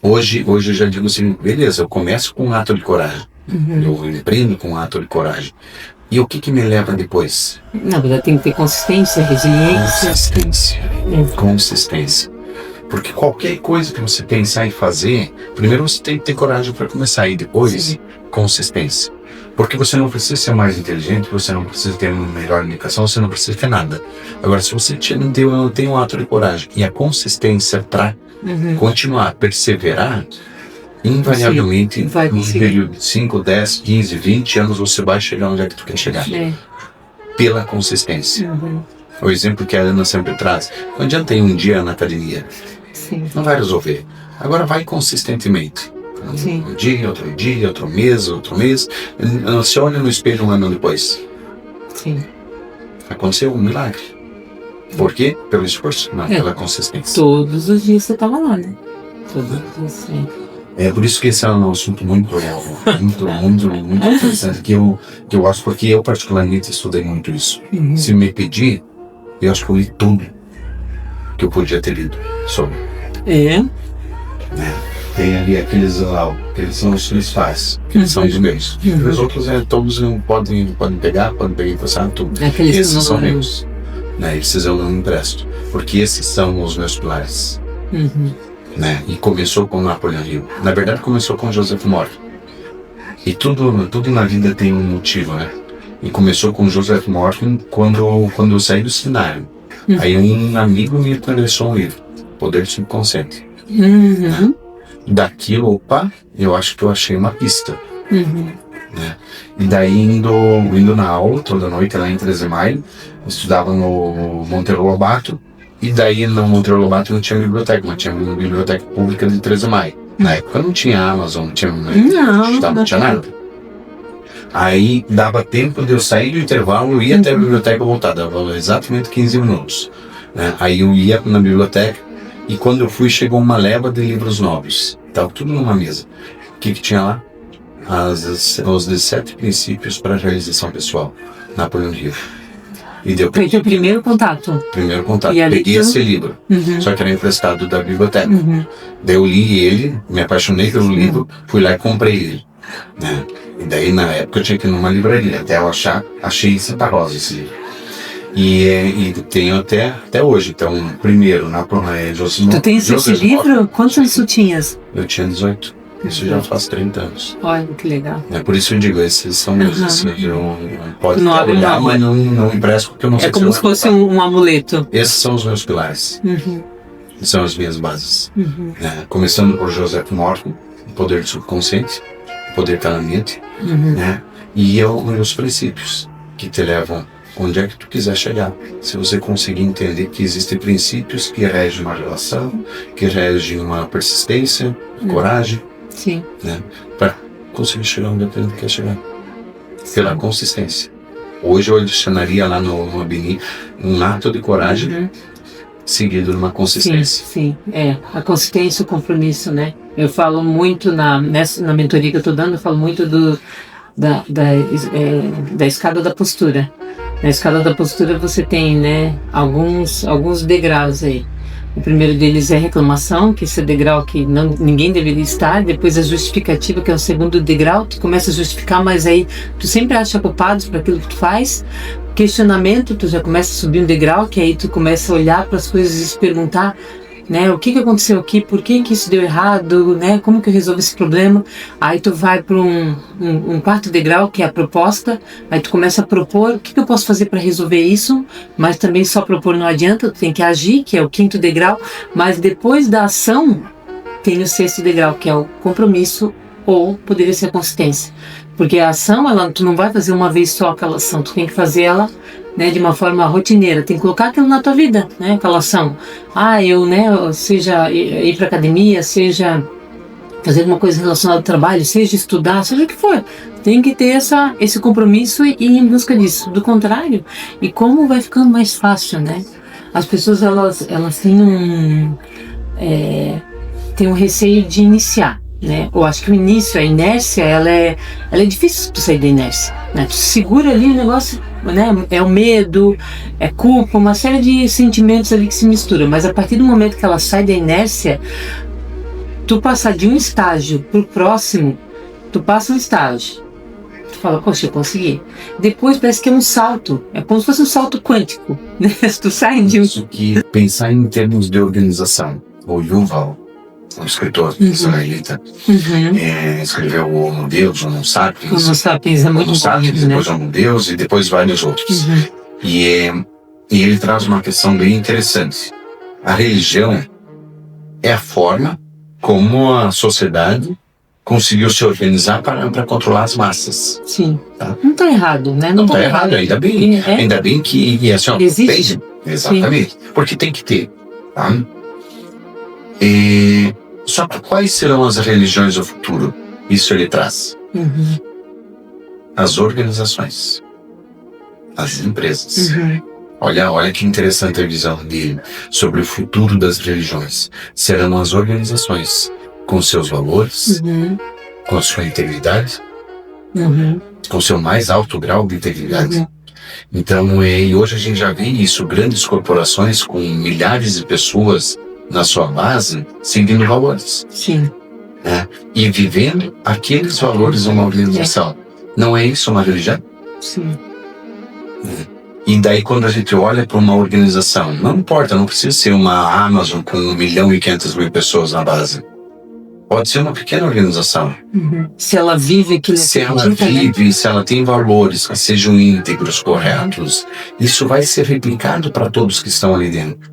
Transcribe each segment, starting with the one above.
Hoje eu já digo assim, beleza, eu começo com um ato de coragem. Eu empreendo com um ato de coragem. E o que me leva depois? Na verdade tem que ter consistência, resiliência. Consistência. Porque qualquer coisa que você pensar em fazer, primeiro você tem que ter coragem para começar e depois consistência. Porque você não precisa ser mais inteligente, você não precisa ter uma melhor indicação, você não precisa ter nada. Agora, se você não tem um ato de coragem e a consistência para continuar, perseverar, invariavelmente, num período de 5, 10, 15, 20 anos, você vai chegar onde é que tu quer chegar. Pela consistência. O exemplo que a Ana sempre traz, não adianta ir um dia na academia, não vai resolver. Agora vai consistentemente. Um dia, outro mês. Você olha no espelho um ano depois. Aconteceu um milagre. Por quê? Pelo esforço, não pela consistência. Todos os dias você estava lá, né? Todos os dias, É por isso que esse é um assunto muito interessante, que eu acho, porque eu particularmente estudei muito isso. Se me pedir, eu acho que eu li tudo que eu podia ter lido sobre. Tem ali aqueles lá, que eles são os principais, que eles são os meus. Os outros todos podem pegar e passar tudo. Esses são meus. Esses eu não empresto, porque esses são os meus pilares. E começou com Napoleão Hill. Na verdade começou com Joseph Morphy. E tudo na vida tem um motivo, né? E começou com Joseph Morphy quando eu saí do seminário. Aí um amigo me interessou um livro, Poder Subconsciente. Daquilo, eu acho que eu achei uma pista. E daí indo na aula toda noite lá em 13 de Maio, estudava no Monteiro Lobato. E daí no Monteiro Lobato não tinha biblioteca, mas tinha uma biblioteca pública de 13 de Maio. Na época não tinha Amazon, não tinha nada. Aí dava tempo de eu sair do intervalo, eu ia até a biblioteca e voltar, dava exatamente 15 minutos. Aí eu ia na biblioteca e quando eu fui chegou uma leva de livros novos. Estava tudo numa mesa. O que tinha lá? Os 17 princípios para a realização pessoal, Napoleão Hill. Foi o teu primeiro contato? Primeiro contato. Peguei esse livro, só que era emprestado da biblioteca. Daí eu li ele, me apaixonei pelo livro, fui lá e comprei ele. E daí na época eu tinha que ir numa livraria, até eu achei em Santa Rosa esse livro. E tenho até hoje. Então, primeiro, Tu tens esse livro? Quantos anos tu tinhas? Eu tinha 18. Isso já faz 30 anos. Olha, que legal. Por isso eu digo, esses são meus, eu pode olhar, mas não empresto porque eu não sei. É como se fosse um amuleto. Esses são os meus pilares. São as minhas bases. Começando por Joseph Morphy, o poder do subconsciente, o poder está na mente, e os princípios que te levam onde é que tu quiser chegar. Se você conseguir entender que existem princípios que regem uma relação, que regem uma persistência, coragem, para conseguir chegar onde tu quer chegar. Pela consistência. Hoje eu adicionaria lá no Abini um ato de coragem seguido de uma consistência. A consistência e o compromisso, né? Eu falo muito na mentoria que eu estou dando, eu falo muito da escada da postura. Na escala da postura você tem, alguns degraus aí. O primeiro deles é a reclamação, que esse é o degrau que ninguém deveria estar. Depois a justificativa, que é o segundo degrau. Tu começa a justificar, mas aí tu sempre acha culpados por aquilo que tu faz. Questionamento, tu já começa a subir um degrau, que aí tu começa a olhar para as coisas e se perguntar, o que aconteceu aqui, por que isso deu errado, como que eu resolvo esse problema. Aí tu vai para um quarto degrau, que é a proposta. Aí tu começa a propor, o que eu posso fazer para resolver isso, mas também só propor não adianta, tu tem que agir, que é o quinto degrau. Mas depois da ação tem o sexto degrau, que é o compromisso, ou poderia ser a consistência, porque a ação, tu não vai fazer uma vez só aquela ação, tu tem que fazer ela de uma forma rotineira, tem que colocar aquilo na tua vida, aquela ação. Seja ir para academia, seja fazer alguma coisa relacionada ao trabalho, seja estudar, seja o que for, tem que ter esse compromisso e ir em busca disso. Do contrário, e como vai ficando mais fácil, As pessoas, elas têm um receio de iniciar. Eu acho que o início, a inércia, ela é difícil tu sair da inércia, Tu segura ali o negócio, é o medo, é culpa, uma série de sentimentos ali que se misturam, mas a partir do momento que ela sai da inércia, tu passar de um estágio pro próximo, tu passa um estágio, tu fala, poxa, eu consegui. Depois parece que é um salto, é como se fosse um salto quântico, né? Tu sai de um... Isso que pensar em termos de organização. O Yuval, um escritor israelita, escreveu o Homo Deus, o Homo Sapiens. Homo Sapiens é muito Homo Sapiens, bom, depois né? Homo Deus e depois vários outros. E ele traz uma questão bem interessante. A religião é a forma como a sociedade conseguiu se organizar para controlar as massas. Sim. Tá? Não está errado, né? Não está errado, ainda bem. Ainda bem que assim, existe. Tem, exatamente. Sim. Porque tem que ter. Tá? Só que quais serão as religiões do futuro? Isso ele traz. As organizações. As empresas. Olha que interessante a visão dele sobre o futuro das religiões. Serão as organizações com seus valores, com sua integridade, com seu mais alto grau de integridade. Então, e hoje a gente já vê isso, grandes corporações com milhares de pessoas na sua base, seguindo valores. Sim. Né? E vivendo aqueles valores de uma organização. Não é isso uma religião? Sim. E daí quando a gente olha para uma organização, não importa, não precisa ser uma Amazon com 1.500.000 pessoas na base. Pode ser uma pequena organização. Se ela vive aquilo que se ela vive, né? Se ela tem valores que sejam íntegros, corretos, isso vai ser replicado para todos que estão ali dentro.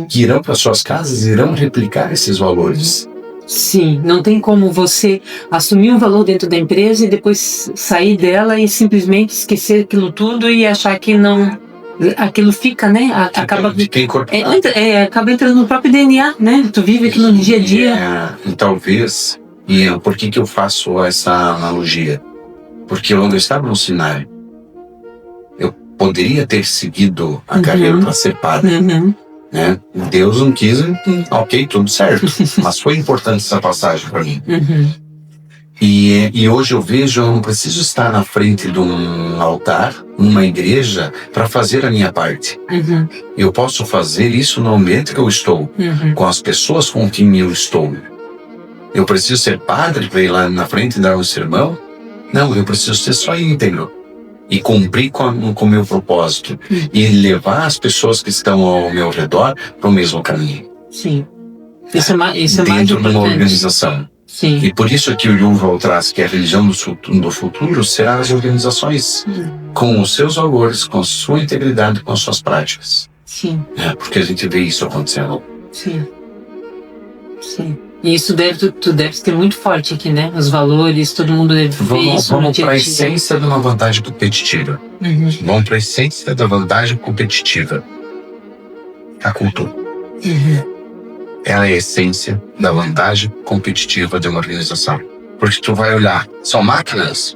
Que irão para suas casas, irão replicar esses valores. Sim, não tem como você assumir um valor dentro da empresa e depois sair dela e simplesmente esquecer aquilo tudo e achar que não... Aquilo fica, né? Acaba entrando no próprio DNA, né? Tu vive aquilo no dia a dia. Talvez, por que eu faço essa analogia? Porque quando eu estava no Sinai, eu poderia ter seguido a carreira para ser padre. Né? Deus não quis, ok, tudo certo. Mas foi importante essa passagem para mim. E hoje eu vejo, eu não preciso estar na frente de um altar, numa igreja, para fazer a minha parte. Eu posso fazer isso no ambiente que eu estou, com as pessoas com quem eu estou. Eu preciso ser padre para ir lá na frente e dar um sermão? Não, eu preciso ser só íntegro. E cumprir com o meu propósito. E levar as pessoas que estão ao meu redor para o mesmo caminho. Sim. Isso é mais dentro de uma organização. Sim. E por isso que o Yuval traz que a religião do futuro será as organizações. Com os seus valores, com sua integridade, com as suas práticas. Sim. Porque a gente vê isso acontecendo. Sim. Sim. E isso tu deve ter muito forte aqui, né? Os valores, todo mundo deve ver isso. Vamos para a essência de uma vantagem competitiva. Vamos para a essência da vantagem competitiva. A cultura. Ela é a essência da vantagem competitiva de uma organização. Porque tu vai olhar, são máquinas.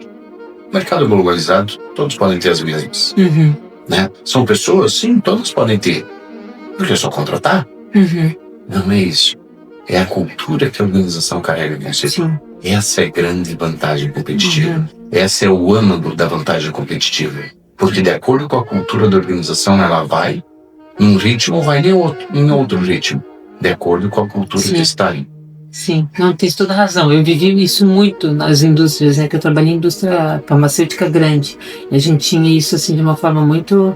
Mercado globalizado, todos podem ter as mesmas. Né? São pessoas? Sim, todas podem ter. Porque é só contratar. Não é isso. É a cultura que a organização carrega consigo. Essa é a grande vantagem competitiva. Essa é o âmago da vantagem competitiva. Porque de acordo com a cultura da organização, ela vai num ritmo ou vai em outro ritmo. De acordo com a cultura que está aí. Sim, não, tens toda razão. Eu vivi isso muito nas indústrias, né? Que eu trabalhei em indústria farmacêutica grande. E a gente tinha isso assim de uma forma muito...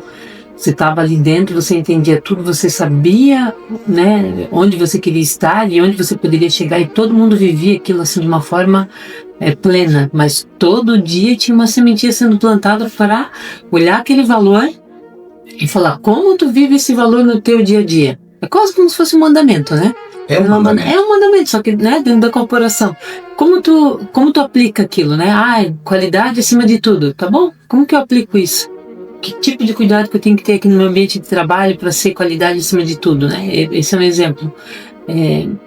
Você estava ali dentro, você entendia tudo, você sabia, né, onde você queria estar e onde você poderia chegar, e todo mundo vivia aquilo assim de uma forma plena, mas todo dia tinha uma sementinha sendo plantada para olhar aquele valor e falar como tu vive esse valor no teu dia a dia. É quase como se fosse um mandamento, né? É um mandamento. É um mandamento, só que, né, dentro da corporação. Como tu aplica aquilo, né? Qualidade acima de tudo, tá bom? Como que eu aplico isso? Que tipo de cuidado que eu tenho que ter aqui no meu ambiente de trabalho para ser qualidade acima de tudo, né? Esse é um exemplo.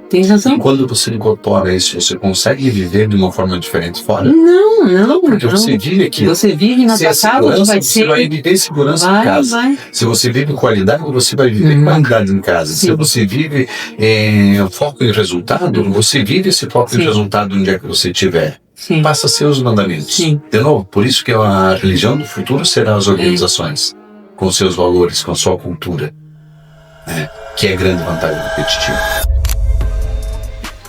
Tem razão? E quando você incorpora isso, você consegue viver de uma forma diferente fora? Não. Porque você vive aqui. Você vive na tua casa, você vai viver segurança em casa. Se você vive qualidade, você vai viver qualidade em casa. Sim. Se você vive foco em resultado, você vive esse foco em resultado onde é que você estiver. Sim. Passa a ser os mandamentos. Sim. De novo, por isso que a religião do futuro será as organizações, com seus valores, com sua cultura, que é a grande vantagem competitiva.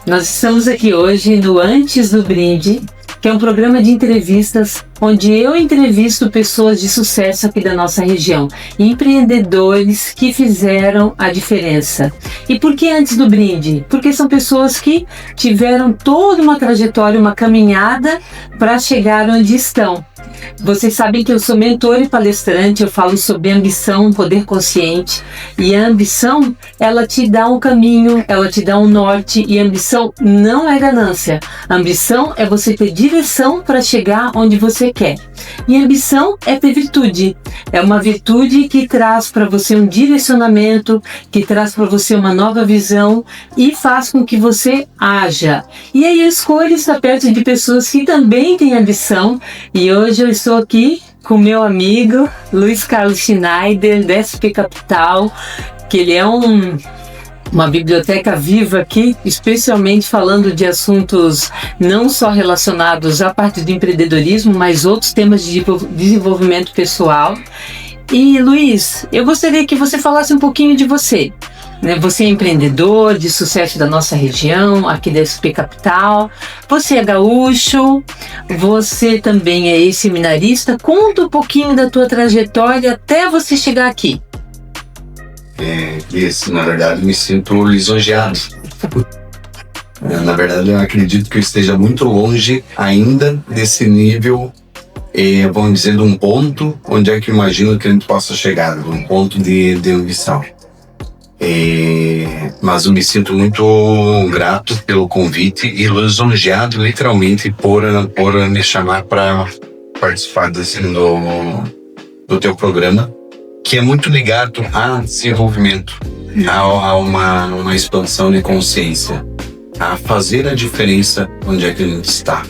Nós estamos aqui hoje no Antes do Brinde, que é um programa de entrevistas onde eu entrevisto pessoas de sucesso aqui da nossa região, empreendedores que fizeram a diferença. E por que Antes do Brinde? Porque são pessoas que tiveram toda uma trajetória, uma caminhada para chegar onde estão. Vocês sabem que eu sou mentora e palestrante, eu falo sobre ambição, poder consciente, e a ambição, ela te dá um caminho, ela te dá um norte, e a ambição não é ganância. A ambição é você ter direção para chegar onde você quer. E a ambição é ter virtude. É uma virtude que traz para você um direcionamento, que traz para você uma nova visão e faz com que você haja. E aí eu escolho estar perto de pessoas que também têm ambição, e hoje eu estou aqui com meu amigo Luiz Carlos Schneider, da SP Capital, que ele é uma biblioteca viva aqui, especialmente falando de assuntos não só relacionados à parte do empreendedorismo, mas outros temas de desenvolvimento pessoal. E Luiz, eu gostaria que você falasse um pouquinho de você. Você é empreendedor de sucesso da nossa região, aqui da SP Capital. Você é gaúcho, você também é ex-seminarista. Conta um pouquinho da tua trajetória até você chegar aqui. Na verdade, me sinto lisonjeado. Na verdade, eu acredito que eu esteja muito longe ainda desse nível, vamos dizer, de um ponto onde é que eu imagino que a gente possa chegar, de um ponto de ambição. Mas eu me sinto muito grato pelo convite e lisonjeado, literalmente, por me chamar para participar do teu programa, que é muito ligado a desenvolvimento, a uma expansão de consciência, a fazer a diferença onde é que a gente está.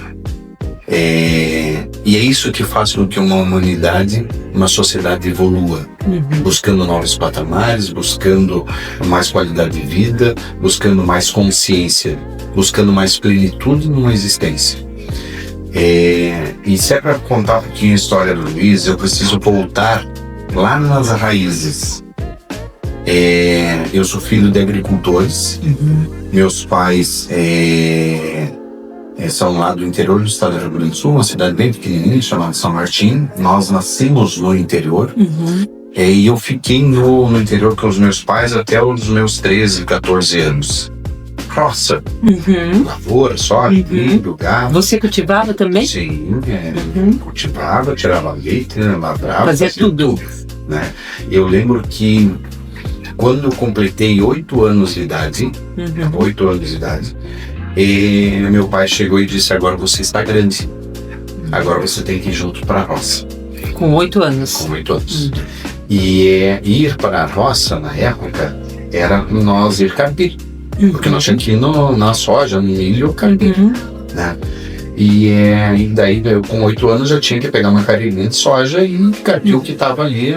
E é isso que faz com que uma humanidade, uma sociedade evolua, buscando novos patamares, buscando mais qualidade de vida, buscando mais consciência, buscando mais plenitude numa existência. E se é para contar um pouquinho a história do Luiz, eu preciso voltar lá nas raízes. Eu sou filho de agricultores. Meus pais são lá do interior do estado do Rio Grande do Sul, uma cidade bem pequenininha chamada São Martim. Nós nascemos no interior. E eu fiquei no interior com os meus pais até os meus 13, 14 anos. Roça, lavoura, soja, milho, gado. Você cultivava também? Sim, cultivava, tirava leite, lavrava, fazia tudo. Né? Eu lembro que quando eu completei 8 anos de idade, e meu pai chegou e disse: agora você está grande, agora você tem que ir junto para a roça. Com 8 anos? Com 8 anos. E ir para a roça, na época, era nós ir carpir. Porque nós tínhamos que ir na soja, no milho, carpir. Né? E daí, eu, com 8 anos, já tinha que pegar uma carreirinha de soja e carpir o que estava ali,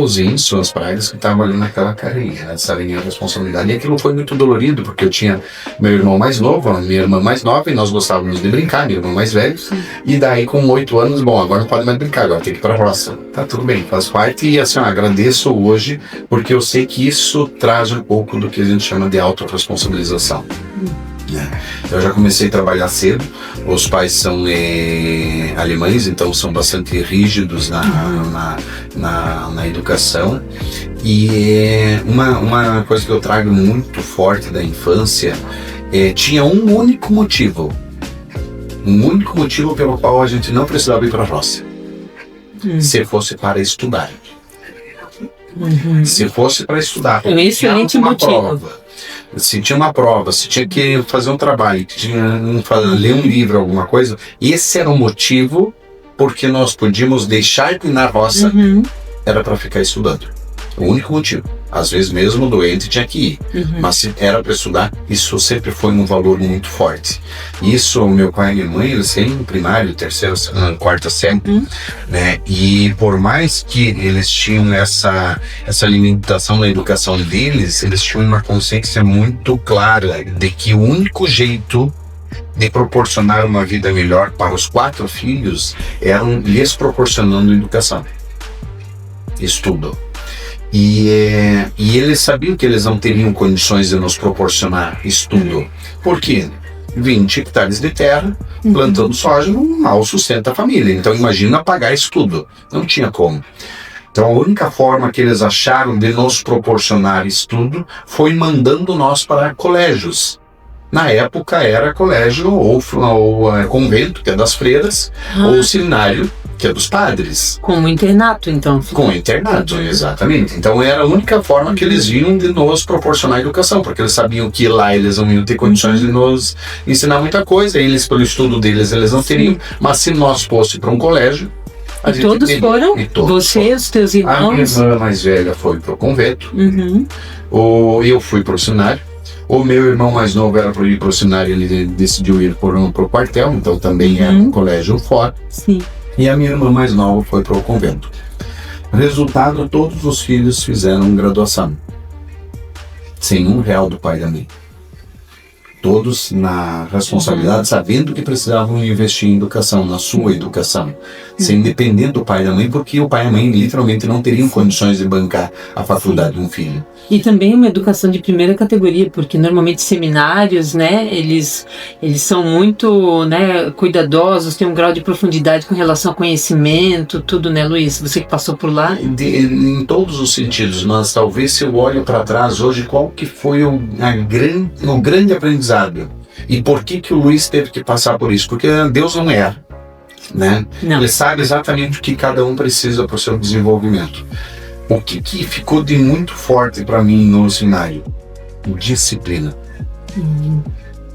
os índios, as praias que estavam ali naquela carreirinha. Essa era a minha responsabilidade. E aquilo foi muito dolorido, porque eu tinha meu irmão mais novo, a minha irmã mais nova, e nós gostávamos de brincar, meu irmão mais velho. E daí, com 8 anos, bom, agora não pode mais brincar, agora tem que ir para a roça. Tá tudo bem, faz parte. E assim, eu agradeço hoje, porque eu sei que isso traz um pouco do que a gente chama de autorresponsabilização. Eu já comecei a trabalhar cedo. Os pais são alemães, então são bastante rígidos na educação. E uma coisa que eu trago muito forte da infância tinha um único motivo pelo qual a gente não precisava ir para a roça. Se fosse para estudar. Se fosse para estudar. Um excelente motivo. Se tinha uma prova, se tinha que fazer um trabalho, ler um livro, alguma coisa, esse era o motivo porque nós podíamos deixar de ir na roça, era para ficar estudando. O único motivo. Às vezes mesmo doente tinha que ir, mas se era para estudar, isso sempre foi um valor muito forte. Isso, meu pai e minha mãe, eles têm primário, terceira, quarta série, né? E por mais que eles tinham essa limitação na educação deles, eles tinham uma consciência muito clara de que o único jeito de proporcionar uma vida melhor para os 4 filhos eram lhes proporcionando educação, estudo. E eles sabiam que eles não teriam condições de nos proporcionar estudo, Por quê? 20 hectares de terra, plantando soja, mal sustenta a família. Então imagina pagar isso tudo. Não tinha como. Então a única forma que eles acharam de nos proporcionar estudo foi mandando nós para colégios. Na época era colégio ou convento, que é das freiras, ou seminário, que é dos padres. Com o internato, então. Com o internato, exatamente. Então era a única forma que eles viam de nos proporcionar educação, porque eles sabiam que lá eles não iam ter condições de nos ensinar muita coisa, eles, pelo estudo deles, eles não teriam, mas se nós fosse para um colégio, e todos foram? E todos foram. Os teus irmãos? A minha irmã mais velha foi para o convento, eu fui para o seminário. O meu irmão mais novo era para ir para o seminário, ele decidiu ir para o quartel, então também era um colégio fora. Sim. E a minha irmã mais nova foi para o convento. Resultado, todos os filhos fizeram graduação. Sem R$1 do pai e da mãe. Todos na responsabilidade, sabendo que precisavam investir em educação, na sua educação, sem depender do pai e da mãe, porque o pai e a mãe literalmente não teriam condições de bancar a faculdade de um filho. E também uma educação de primeira categoria, porque normalmente seminários, né, eles são muito, né, cuidadosos, têm um grau de profundidade com relação ao conhecimento, tudo, né, Luiz? Você que passou por lá? Em todos os sentidos, mas talvez se eu olho para trás hoje, qual que foi o grande aprendizado? E por que o Luiz teve que passar por isso? Porque Deus não erra, né? Não. Ele sabe exatamente o que cada um precisa para o seu desenvolvimento. O que ficou de muito forte para mim no seminário? Disciplina.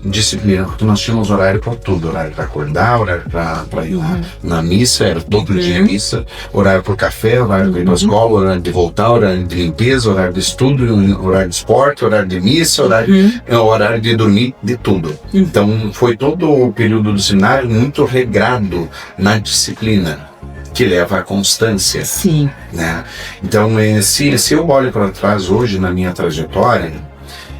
Disciplina, porque nós tínhamos horário para tudo, horário para acordar, horário para ir lá na missa, era todo dia missa, horário para o café, horário para ir para a escola, horário de voltar, horário de limpeza, horário de estudo, horário de esporte, horário de missa, horário de dormir, de tudo. Então foi todo o período do seminário muito regrado na disciplina, que leva à constância. Sim. Né? Então, se eu olho para trás hoje na minha trajetória,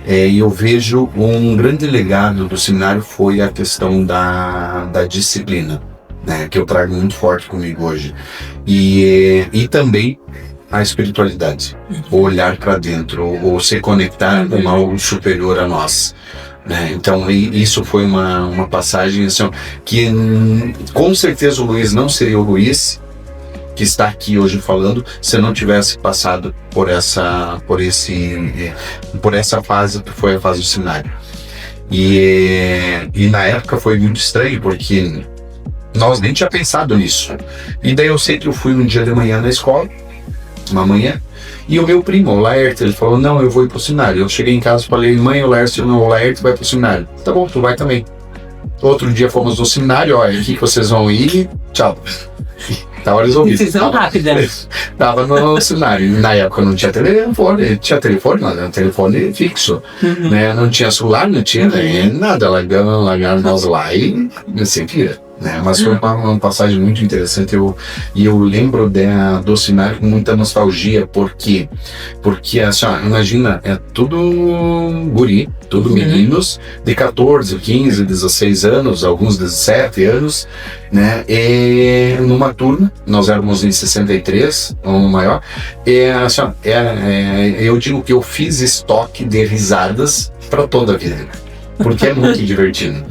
eu vejo um grande legado do seminário foi a questão da disciplina, né? Que eu trago muito forte comigo hoje. E também a espiritualidade, o olhar para dentro, ou se conectar com algo superior a nós. Então isso foi uma passagem assim, que com certeza o Luiz não seria o Luiz que está aqui hoje falando se não tivesse passado por essa fase que foi a fase do seminário. E na época foi muito estranho porque nós nem tinha pensado nisso. E daí eu sei que eu fui um dia de manhã na escola, uma manhã, e o meu primo, o Laerte, ele falou, não, eu vou ir pro seminário. Eu cheguei em casa e falei, mãe, o Laerte vai pro seminário. Tá bom, tu vai também. Outro dia fomos no seminário, olha, aqui que vocês vão ir, tchau. Tava resolvido. Decisão rápida. Tava no seminário. Na época não tinha telefone, mas era um telefone fixo. Né? Não tinha celular, não tinha nada. Largaram nós lá e se vira. Né? Mas foi uma passagem muito interessante. Eu lembro do seminário com muita nostalgia, porque assim, imagina, é tudo guri, tudo meninos de 14, 15, 16 anos, alguns 17 anos, né? E numa turma, nós éramos em 63, um maior, e assim, eu digo que eu fiz estoque de risadas para toda a vida. Porque é muito divertido,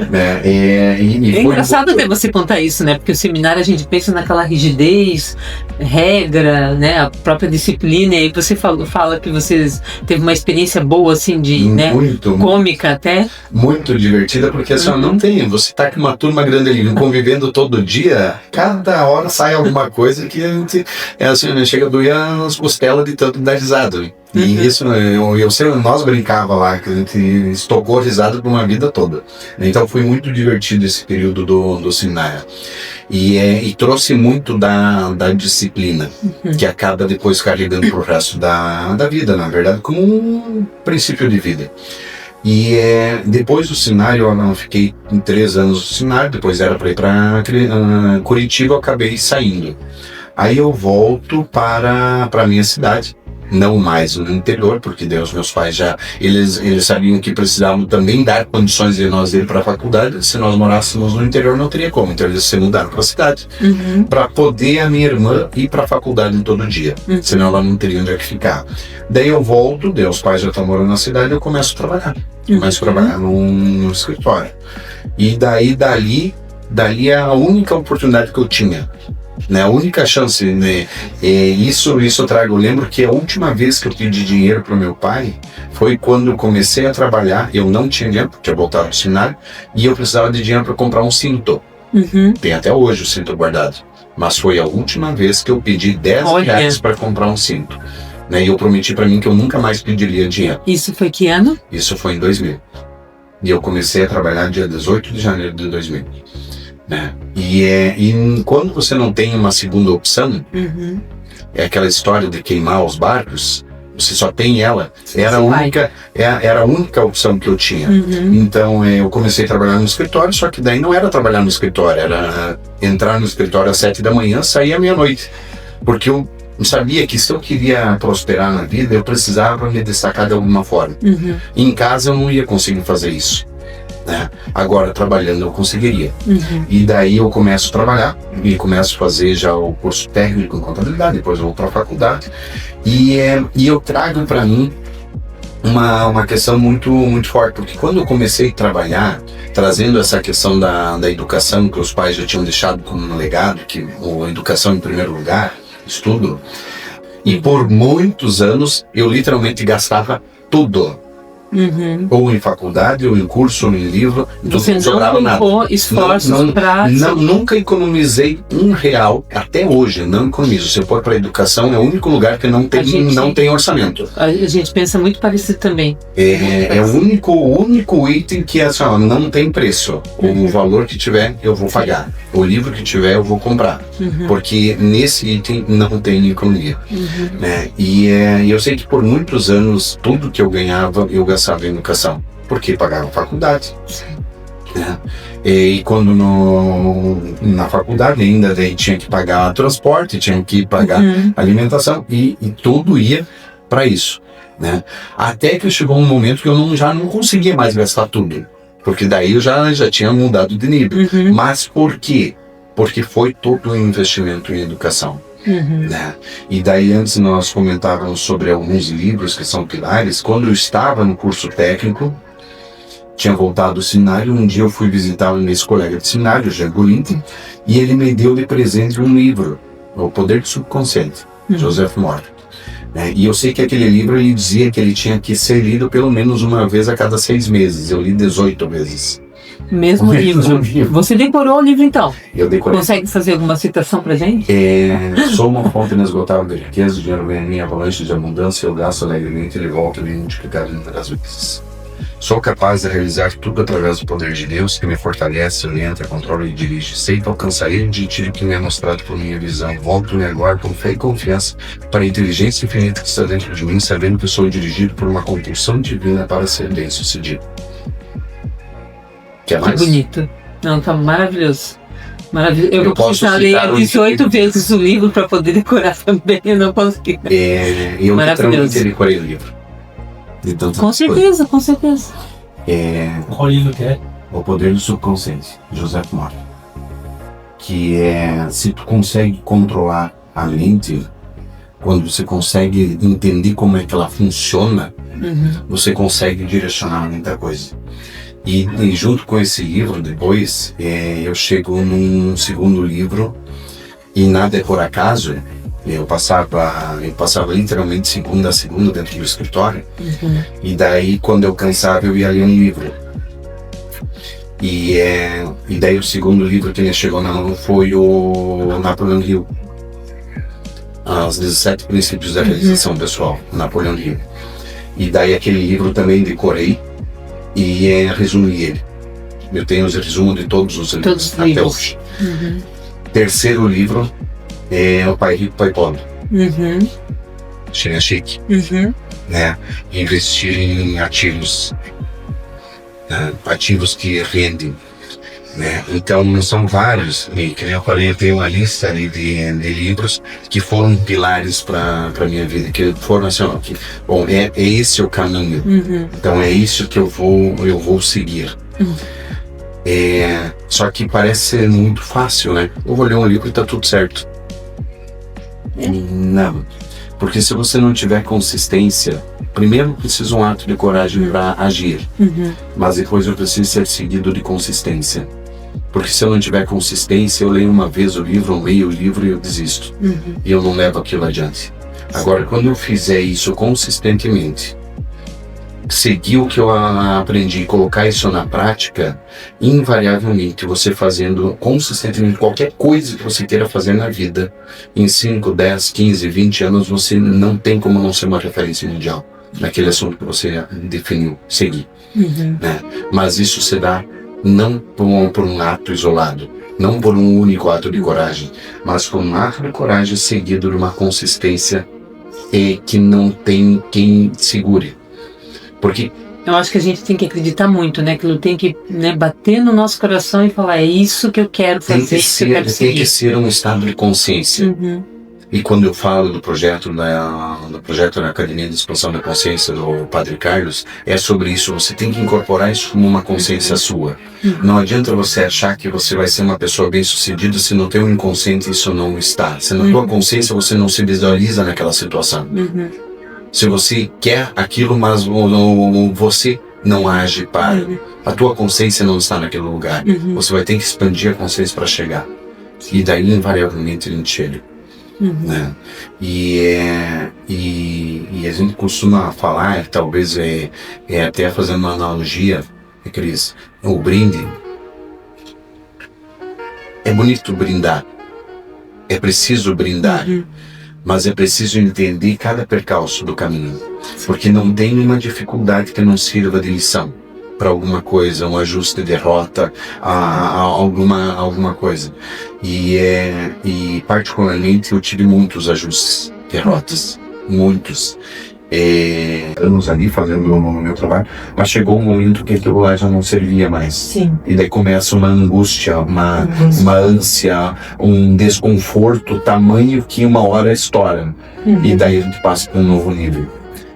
né? É engraçado até você contar isso, né? Porque o seminário a gente pensa naquela rigidez, regra, né? A própria disciplina. E aí você fala que você teve uma experiência boa, assim, né? Cômica até. Muito divertida, porque assim, não tem. Você tá com uma turma grande ali, convivendo todo dia, cada hora sai alguma coisa que a gente, assim, chega a doer as costelas de tanto dar risada. E isso, nós brincava lá, que a gente estocou risada por uma vida toda. Então foi muito divertido esse período do seminário. E trouxe muito da disciplina, que acaba depois carregando pro resto da vida, na verdade, como um princípio de vida. E depois do seminário, eu fiquei 3 anos no seminário, depois era para ir para Curitiba, eu acabei saindo. Aí eu volto para a minha cidade, não mais no interior, porque Deus, meus pais já, eles sabiam que precisavam também dar condições de nós ir para a faculdade. Se nós morássemos no interior não teria como, então eles se mudaram para a cidade, para poder a minha irmã ir para a faculdade todo dia, senão ela não teria onde é que ficar. Daí eu volto, daí os pais já estão morando na cidade, eu começo a trabalhar. Começo a trabalhar num escritório. E daí, dali é a única oportunidade que eu tinha, né? A única chance, né? Isso eu trago. Eu lembro que a última vez que eu pedi dinheiro para o meu pai foi quando eu comecei a trabalhar. Eu não tinha dinheiro, porque tinha voltado do seminário, e eu precisava de dinheiro para comprar um cinto. Tem até hoje o cinto guardado. Mas foi a última vez que eu pedi 10 reais para comprar um cinto. Né? E eu prometi para mim que eu nunca mais pediria dinheiro. Isso foi que ano? Isso foi em 2000. E eu comecei a trabalhar dia 18 de janeiro de 2000. Né? E quando você não tem uma segunda opção, é aquela história de queimar os barcos, você só tem ela. Era a única opção que eu tinha. Então eu comecei a trabalhar no escritório, só que daí não era trabalhar no escritório, era entrar no escritório às 7 da manhã, sair à meia-noite. Porque eu sabia que se eu queria prosperar na vida, eu precisava me destacar de alguma forma. Em casa eu não ia conseguir fazer isso, né? Agora, trabalhando, eu conseguiria. E daí eu começo a trabalhar e começo a fazer já o curso técnico em contabilidade, depois eu vou para a faculdade. E eu trago para mim uma questão muito, muito forte, porque quando eu comecei a trabalhar, trazendo essa questão da educação que os pais já tinham deixado como um legado, que a educação em primeiro lugar, estudo, e por muitos anos eu literalmente gastava tudo. Ou em faculdade, ou em curso, ou em livro. Você não colocou esforços para... Nunca economizei R$1, até hoje não economizo. Você pôr para a educação, é o único lugar que não tem orçamento. A gente pensa muito parecido também. É o único item que é assim, ó, não tem preço. O valor que tiver, eu vou pagar. O livro que tiver, eu vou comprar. Porque nesse item não tem economia. Né? E eu sei que por muitos anos, tudo que eu ganhava, eu gastava em educação, porque pagava faculdade. Né? E quando na faculdade ainda daí tinha que pagar transporte, tinha que pagar alimentação, e tudo ia para isso. Né? Até que chegou um momento que eu já não conseguia mais gastar tudo, porque daí eu já tinha mudado de nível. Mas por quê? Porque foi todo um investimento em educação. Né? E daí antes nós comentávamos sobre alguns livros que são pilares. Quando eu estava no curso técnico, tinha voltado do seminário, um dia eu fui visitar nesse colega de seminário, o Jean Golintin, e ele me deu de presente um livro, O Poder do Subconsciente, Joseph Murphy. Né? E eu sei que aquele livro ele dizia que ele tinha que ser lido pelo menos uma vez a cada 6 meses. Eu li 18 vezes. Mesmo livro. Você decorou o livro então? Eu decorei. Consegue fazer alguma citação pra gente? Sou uma fonte inesgotável de riqueza, o dinheiro vem a mim, avalanche de abundância, eu gasto alegremente, ele volta bem multiplicado inúmeras vezes. Sou capaz de realizar tudo através do poder de Deus, que me fortalece, orienta, controla e dirige. Sei que alcançarei o objetivo que me é mostrado por minha visão. Volto-me agora com fé e confiança para a inteligência infinita que está dentro de mim, sabendo que sou dirigido por uma compulsão divina para ser bem-sucedido. Que bonito. Não, tá maravilhoso. Maravilhoso. Eu preciso ler 18 vezes o livro para poder decorar também. Eu não consegui. Eu literalmente decorei o livro. Com certeza, com certeza. Qual livro que é? O Poder do Subconsciente, Joseph Murphy. Que se tu consegue controlar a mente, quando você consegue entender como é que ela funciona, você consegue direcionar muita coisa. E junto com esse livro, depois, eu chego num segundo livro, e nada é por acaso. Eu passava literalmente segunda a segunda dentro do escritório, e daí quando eu cansava eu ia ler um livro. E daí o segundo livro que me chegou na mão foi o Napoleon Hill, Os 17 Princípios da Realização Pessoal, Napoleon Hill. E daí aquele livro também decorei e resumi ele. Eu tenho os resumos de todos os livros até hoje. Terceiro livro é O Pai Rico, Pai Pobre. Chega chique. Né? Investir em ativos, ativos que rendem. né? Então são vários, e que eu falei, eu tenho uma lista ali de livros que foram pilares para minha vida, que foram assim, ó, que, bom, é esse o caminho, então é isso que eu vou seguir. Só que parece ser muito fácil, né? Eu vou ler um livro e tá tudo certo. Não, porque se você não tiver consistência, primeiro precisa um ato de coragem para agir, mas depois eu preciso ser seguido de consistência. Porque se eu não tiver consistência, eu leio uma vez o livro, eu leio o livro e eu desisto. E eu não levo aquilo adiante. Agora, quando eu fizer isso consistentemente, seguir o que eu aprendi, colocar isso na prática, invariavelmente você fazendo consistentemente qualquer coisa que você queira fazer na vida, em 5, 10, 15, 20 anos, você não tem como não ser uma referência mundial naquele assunto que você definiu seguir. Né? Mas isso se dá não por um ato isolado, não por um único ato de coragem, mas por um ato de coragem seguido de uma consistência que não tem quem segure. Porque eu acho que a gente tem que acreditar muito, né? Aquilo tem que, né, bater no nosso coração e falar, é isso que eu quero fazer, tem que ser um estado de consciência. E quando eu falo do projeto da Academia de Expansão da Consciência do Padre Carlos, é sobre isso. Você tem que incorporar isso como uma consciência sua. Não adianta você achar que você vai ser uma pessoa bem-sucedida se no teu inconsciente isso não está. Se na tua consciência você não se visualiza naquela situação. Se você quer aquilo, mas você não age para. A tua consciência não está naquele lugar. Você vai ter que expandir a consciência para chegar. E daí, invariavelmente, a gente chega. Né? E a gente costuma falar, talvez até fazendo uma analogia, Cris, o brinde. É bonito brindar. É preciso brindar. Mas é preciso entender cada percalço do caminho, porque não tem uma dificuldade que não sirva de lição para alguma coisa, um ajuste de rota, alguma coisa. E particularmente eu tive muitos ajustes de rotas, muitos. Anos ali fazendo o meu trabalho, mas chegou um momento que aquilo lá já não servia mais. Sim. E daí começa uma angústia, uma ânsia, um desconforto tamanho que uma hora estoura. E daí a gente passa para um novo nível.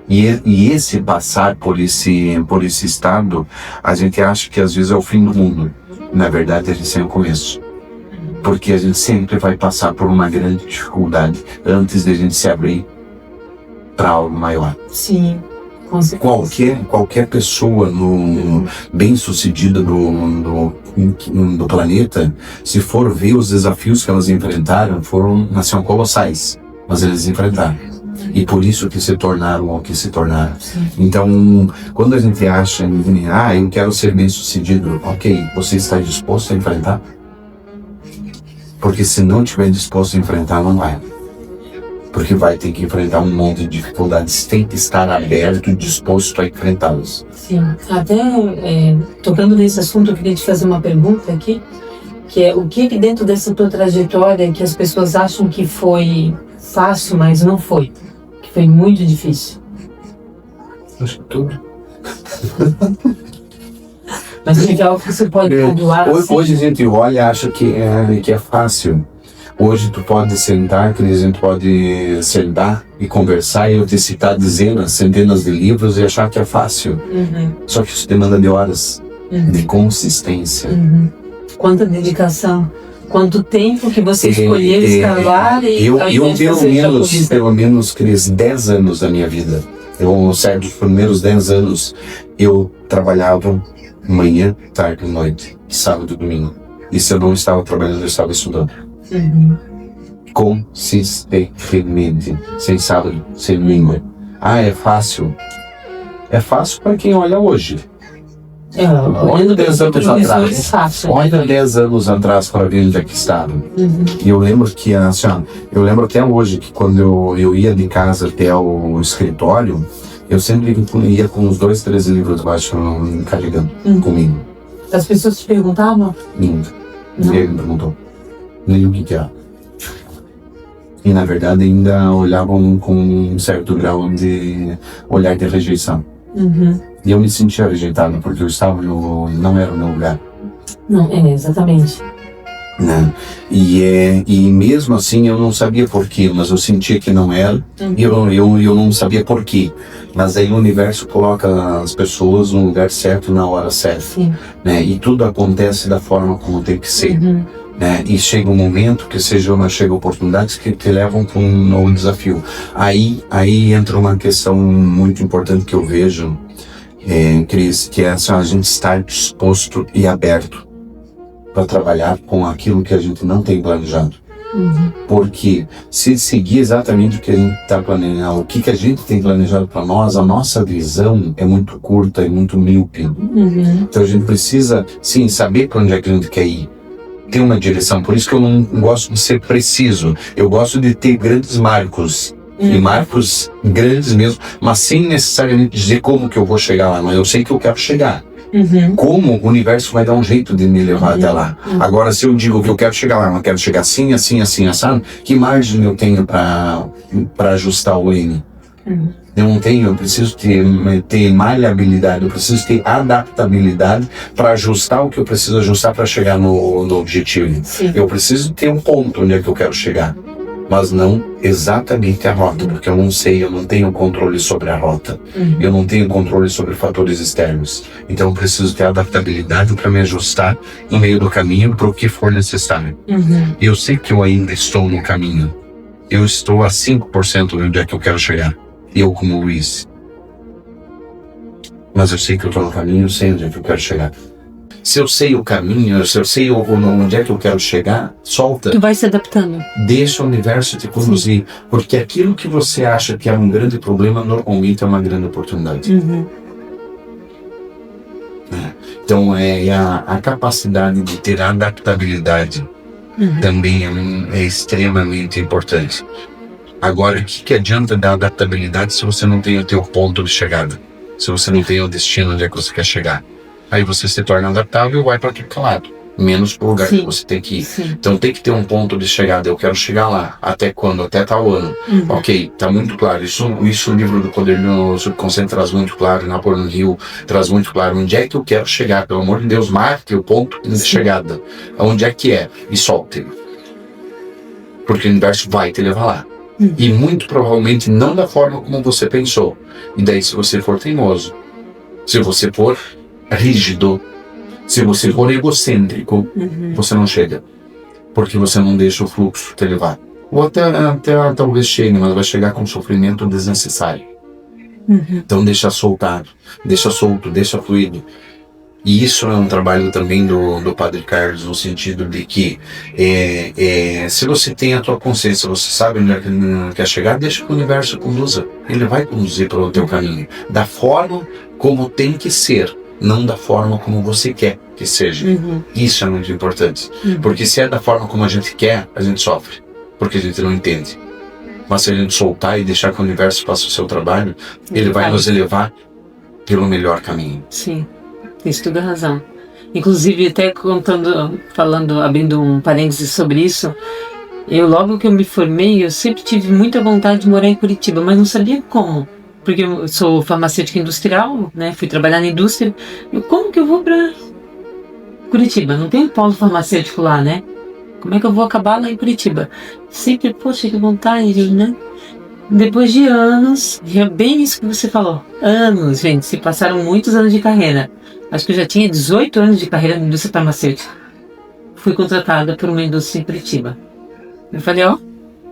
E esse passar por esse estado, a gente acha que às vezes é o fim do mundo. Na verdade, a gente é o começo. Porque a gente sempre vai passar por uma grande dificuldade antes de a gente se abrir para algo maior. Sim, com certeza. Qualquer pessoa bem-sucedida do planeta, se for ver os desafios que elas enfrentaram, nasceram colossais, mas eles enfrentaram. E por isso que se tornaram o que se tornaram. Então, quando a gente acha, eu quero ser bem-sucedido, ok, você está disposto a enfrentar? Porque se não estiver disposto a enfrentar, não vai. Porque vai ter que enfrentar um monte de dificuldades, tem que estar aberto e disposto a enfrentá-las. Sim, até tocando nesse assunto, eu queria te fazer uma pergunta aqui, que é o que dentro dessa tua trajetória que as pessoas acham que foi fácil, mas não foi, que foi muito difícil? Acho que tudo. Mas é algo que você pode pontuar assim? Hoje a gente olha e acha que é fácil. Hoje tu pode sentar, que a gente pode sentar e conversar e eu te citar dezenas, centenas de livros e achar que é fácil. Só que isso demanda de horas, de consistência. Quanta dedicação, quanto tempo que você escolheu escalar e eu pelo menos, Cris, 10 anos da minha vida. Dos primeiros 10 anos, eu trabalhava manhã, tarde e noite, sábado e domingo. E se eu não estava trabalhando, eu estava estudando. Consistentemente, sem sábado, sem domingo. É fácil. É fácil para quem olha hoje. Olha 10 anos atrás. Olha 10 anos atrás para ver onde é que estava. E eu lembro que, eu lembro até hoje que quando eu ia de casa até o escritório, eu sempre ia com uns 2, 3 livros debaixo carregando comigo. As pessoas te perguntavam? Ninguém me perguntou. Nem o que era. E na verdade ainda olhavam com um certo grau de olhar de rejeição. E eu me sentia rejeitado porque eu estava não era o meu lugar. Não, exatamente. Né? E mesmo assim eu não sabia porquê, mas eu sentia que não era, e eu não sabia porquê. Mas aí o universo coloca as pessoas no lugar certo, na hora certa. Né? E tudo acontece da forma como tem que ser. Né? E chega um momento que chega oportunidades que te levam para um novo desafio. Aí entra uma questão muito importante que eu vejo, Cris, que é assim, a gente estar disposto e aberto para trabalhar com aquilo que a gente não tem planejado. Porque se seguir exatamente o que a gente está planejando, o que a gente tem planejado para nós, a nossa visão é muito curta e muito míope. Então a gente precisa, sim, saber para onde é que a gente quer ir. Ter uma direção. Por isso que eu não gosto de ser preciso. Eu gosto de ter grandes marcos. E marcos grandes mesmo, mas sem necessariamente dizer como que eu vou chegar lá. Mas eu sei que eu quero chegar. Como o universo vai dar um jeito de me levar até lá. Agora, se eu digo que eu quero chegar lá, mas quero chegar assim, assim, assim, assado, que margem eu tenho para ajustar o N? Eu não tenho, eu preciso ter maleabilidade, eu preciso ter adaptabilidade para ajustar o que eu preciso ajustar para chegar no objetivo. Eu preciso ter um ponto onde é que eu quero chegar, mas não exatamente a rota, porque eu não sei, eu não tenho controle sobre a rota, eu não tenho controle sobre fatores externos, então eu preciso ter adaptabilidade para me ajustar no meio do caminho para o que for necessário. Eu sei que eu ainda estou no caminho, eu estou a 5% de onde é que eu quero chegar, eu como Luiz, mas eu sei que eu estou no caminho, eu sei onde é que eu quero chegar. Se eu sei o caminho, se eu sei onde é que eu quero chegar, solta. Tu vai se adaptando. Deixa o universo te conduzir. Porque aquilo que você acha que é um grande problema, normalmente é uma grande oportunidade. Então, a capacidade de ter adaptabilidade também é extremamente importante. Agora, o que adianta dar adaptabilidade se você não tem o teu ponto de chegada? Se você não tem o destino onde é que você quer chegar? Aí você se torna adaptável e vai para aquele lado, menos para o lugar que você tem que ir. Então tem que ter um ponto de chegada. Eu quero chegar lá. Até quando? Até tal ano. Ok, tá muito claro. Isso o livro do Poder do Subconsciente traz muito claro. Napoleão Hill traz muito claro. Onde é que eu quero chegar? Pelo amor de Deus, marque o ponto de chegada. Onde é que é? E solte. Porque o universo vai te levar lá. E muito provavelmente não da forma como você pensou. E daí, se você for teimoso, se você for rígido, se você for egocêntrico, você não chega, porque você não deixa o fluxo te levar, ou até talvez chegue, mas vai chegar com sofrimento desnecessário. Então deixa soltado, deixa solto, deixa fluido. E isso é um trabalho também do Padre Carlos, no sentido de que se você tem a tua consciência, você sabe onde é que quer chegar, deixa que o universo conduza. Ele vai conduzir para o teu caminho, da forma como tem que ser, não da forma como você quer que seja. Isso é muito importante. Porque se é da forma como a gente quer, a gente sofre, porque a gente não entende. Mas se a gente soltar e deixar que o universo faça o seu trabalho, ele vai nos elevar pelo melhor caminho. Sim, tens toda a razão. Inclusive, até abrindo um parênteses sobre isso, logo que eu me formei, eu sempre tive muita vontade de morar em Curitiba, mas não sabia como. Porque eu sou farmacêutica industrial, né? Fui trabalhar na indústria. Como que eu vou para Curitiba? Não tem um polo farmacêutico lá, né? Como é que eu vou acabar lá em Curitiba? Sempre, poxa, que vontade, né? Depois de anos, bem isso que você falou. Anos, gente, se passaram muitos anos de carreira. Acho que eu já tinha 18 anos de carreira na indústria farmacêutica. Fui contratada por uma indústria em Curitiba. Eu falei,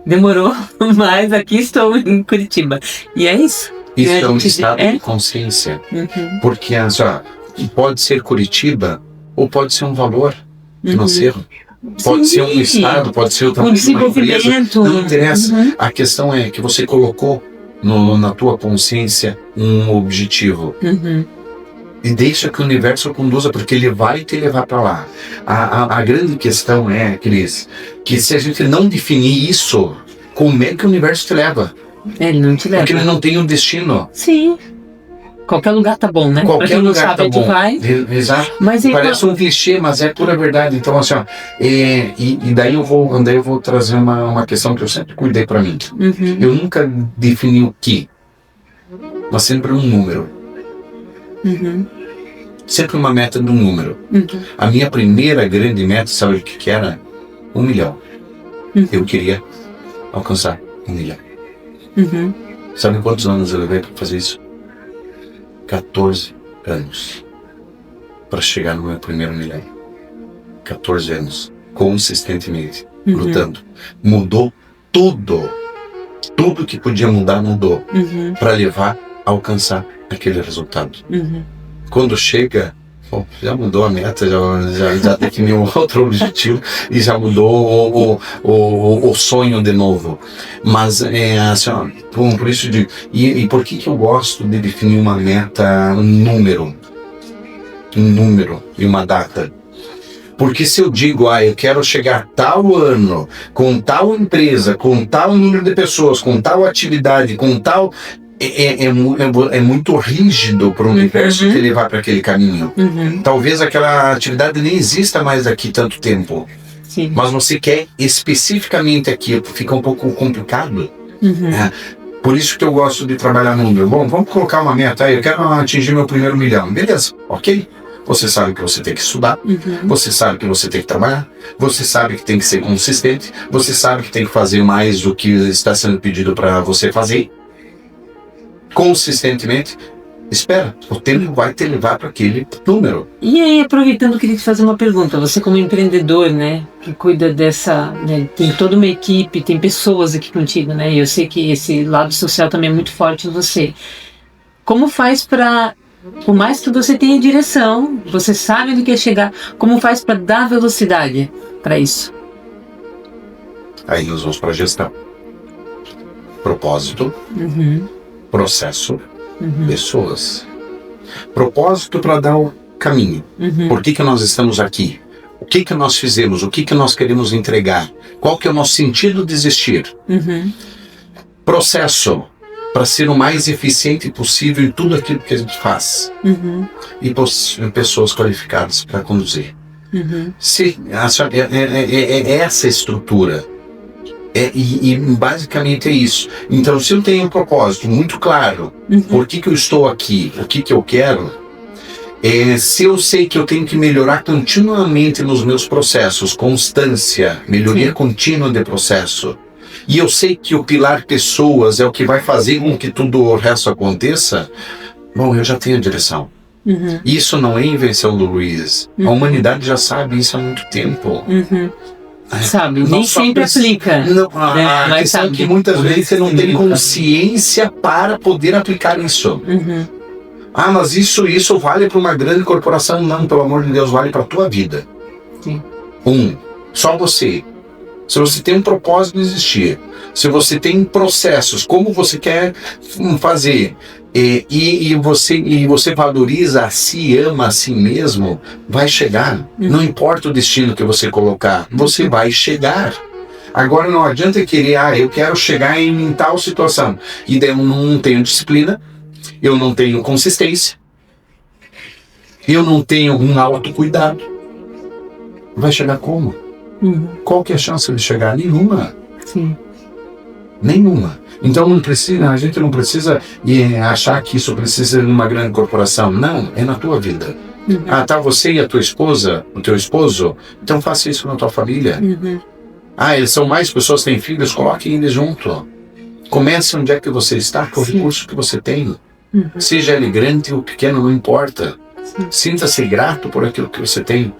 demorou, mas aqui estou em Curitiba. E é isso. Isso é um estado de consciência. Porque pode ser Curitiba ou pode ser um valor financeiro. Pode ser um estado, pode ser uma empresa. Não interessa. A questão é que você colocou na tua consciência um objetivo. E deixa que o universo conduza, porque ele vai te levar para lá. A grande questão é, Cris, que se a gente não definir isso, como é que o universo te leva? Ele não te leva. Porque ele não tem um destino. Sim. Qualquer lugar tá bom, né? Qualquer lugar tá bom. Vai. Exato. Mas parece um clichê, mas é pura verdade. Então, assim, e daí eu vou trazer uma questão que eu sempre cuidei para mim. Eu nunca defini o que, mas sempre um número. Sempre uma meta de um número. A minha primeira grande meta, sabe o que era? 1 milhão. Eu queria alcançar 1 milhão. Sabe quantos anos eu levei para fazer isso? 14 anos. Para chegar no meu primeiro milhão. 14 anos. Consistentemente. Lutando. Mudou tudo. Tudo que podia mudar, mudou. Para levar a alcançar aquele resultado. Quando chega, já mudou a meta, já definiu outro objetivo e já mudou o sonho de novo. Mas é assim, ó, por isso de. E por que eu gosto de definir uma meta, um número e uma data? Porque se eu digo, eu quero chegar tal ano, com tal empresa, com tal número de pessoas, com tal atividade, com tal... É muito rígido para o universo te levar para aquele caminho. Talvez aquela atividade nem exista mais daqui tanto tempo. Sim. Mas você quer especificamente aquilo, fica um pouco complicado. Por isso que eu gosto de trabalhar número. Bom, vamos colocar uma meta aí, eu quero atingir meu primeiro milhão. Beleza, ok? Você sabe que você tem que estudar, você sabe que você tem que trabalhar, você sabe que tem que ser consistente, você sabe que tem que fazer mais do que está sendo pedido para você fazer. Consistentemente, espera, o tempo vai te levar para aquele número. E aí, aproveitando, eu queria te fazer uma pergunta. Você como empreendedor, né, que cuida dessa, né, tem toda uma equipe, tem pessoas aqui contigo, né, e eu sei que esse lado social também é muito forte em você. Como faz para, por mais que você tenha direção, você sabe onde quer chegar, como faz para dar velocidade para isso? Aí nós vamos para gestão. Propósito. Processo, pessoas. Propósito para dar o caminho. Por que nós estamos aqui? O que nós fizemos? O que nós queremos entregar? Qual que é o nosso sentido de existir? Processo, para ser o mais eficiente possível em tudo aquilo que a gente faz. E pessoas qualificadas para conduzir. É essa estrutura. E basicamente é isso. Então, se eu tenho um propósito muito claro, por que eu estou aqui, o que eu quero, se eu sei que eu tenho que melhorar continuamente nos meus processos, constância, melhoria contínua de processo, e eu sei que o pilar pessoas é o que vai fazer com que tudo o resto aconteça, bom, eu já tenho a direção. Isso não é invenção do Luiz. A humanidade já sabe isso há muito tempo. Sabe, nem sempre aplica. A questão é que muitas vezes você não tem consciência para poder aplicar isso. Mas isso vale para uma grande corporação? Não, pelo amor de Deus, vale para a tua vida. Só você. Se você tem um propósito de existir, se você tem processos, como você quer fazer, e você valoriza a si, ama a si mesmo, vai chegar. Não importa o destino que você colocar, você vai chegar. Agora não adianta querer, eu quero chegar em tal situação, e daí eu não tenho disciplina, eu não tenho consistência, eu não tenho um autocuidado. Vai chegar como? Qual que é a chance de chegar? Nenhuma. Nenhuma. Então a gente não precisa achar que isso precisa de uma grande corporação. Não, é na tua vida. Tá você e a tua esposa, o teu esposo, então faça isso na tua família. Eles são mais pessoas, têm filhos, coloquem eles junto. Comece onde é que você está, com o recurso que você tem. Seja ele grande ou pequeno, não importa. Sinta-se grato por aquilo que você tem.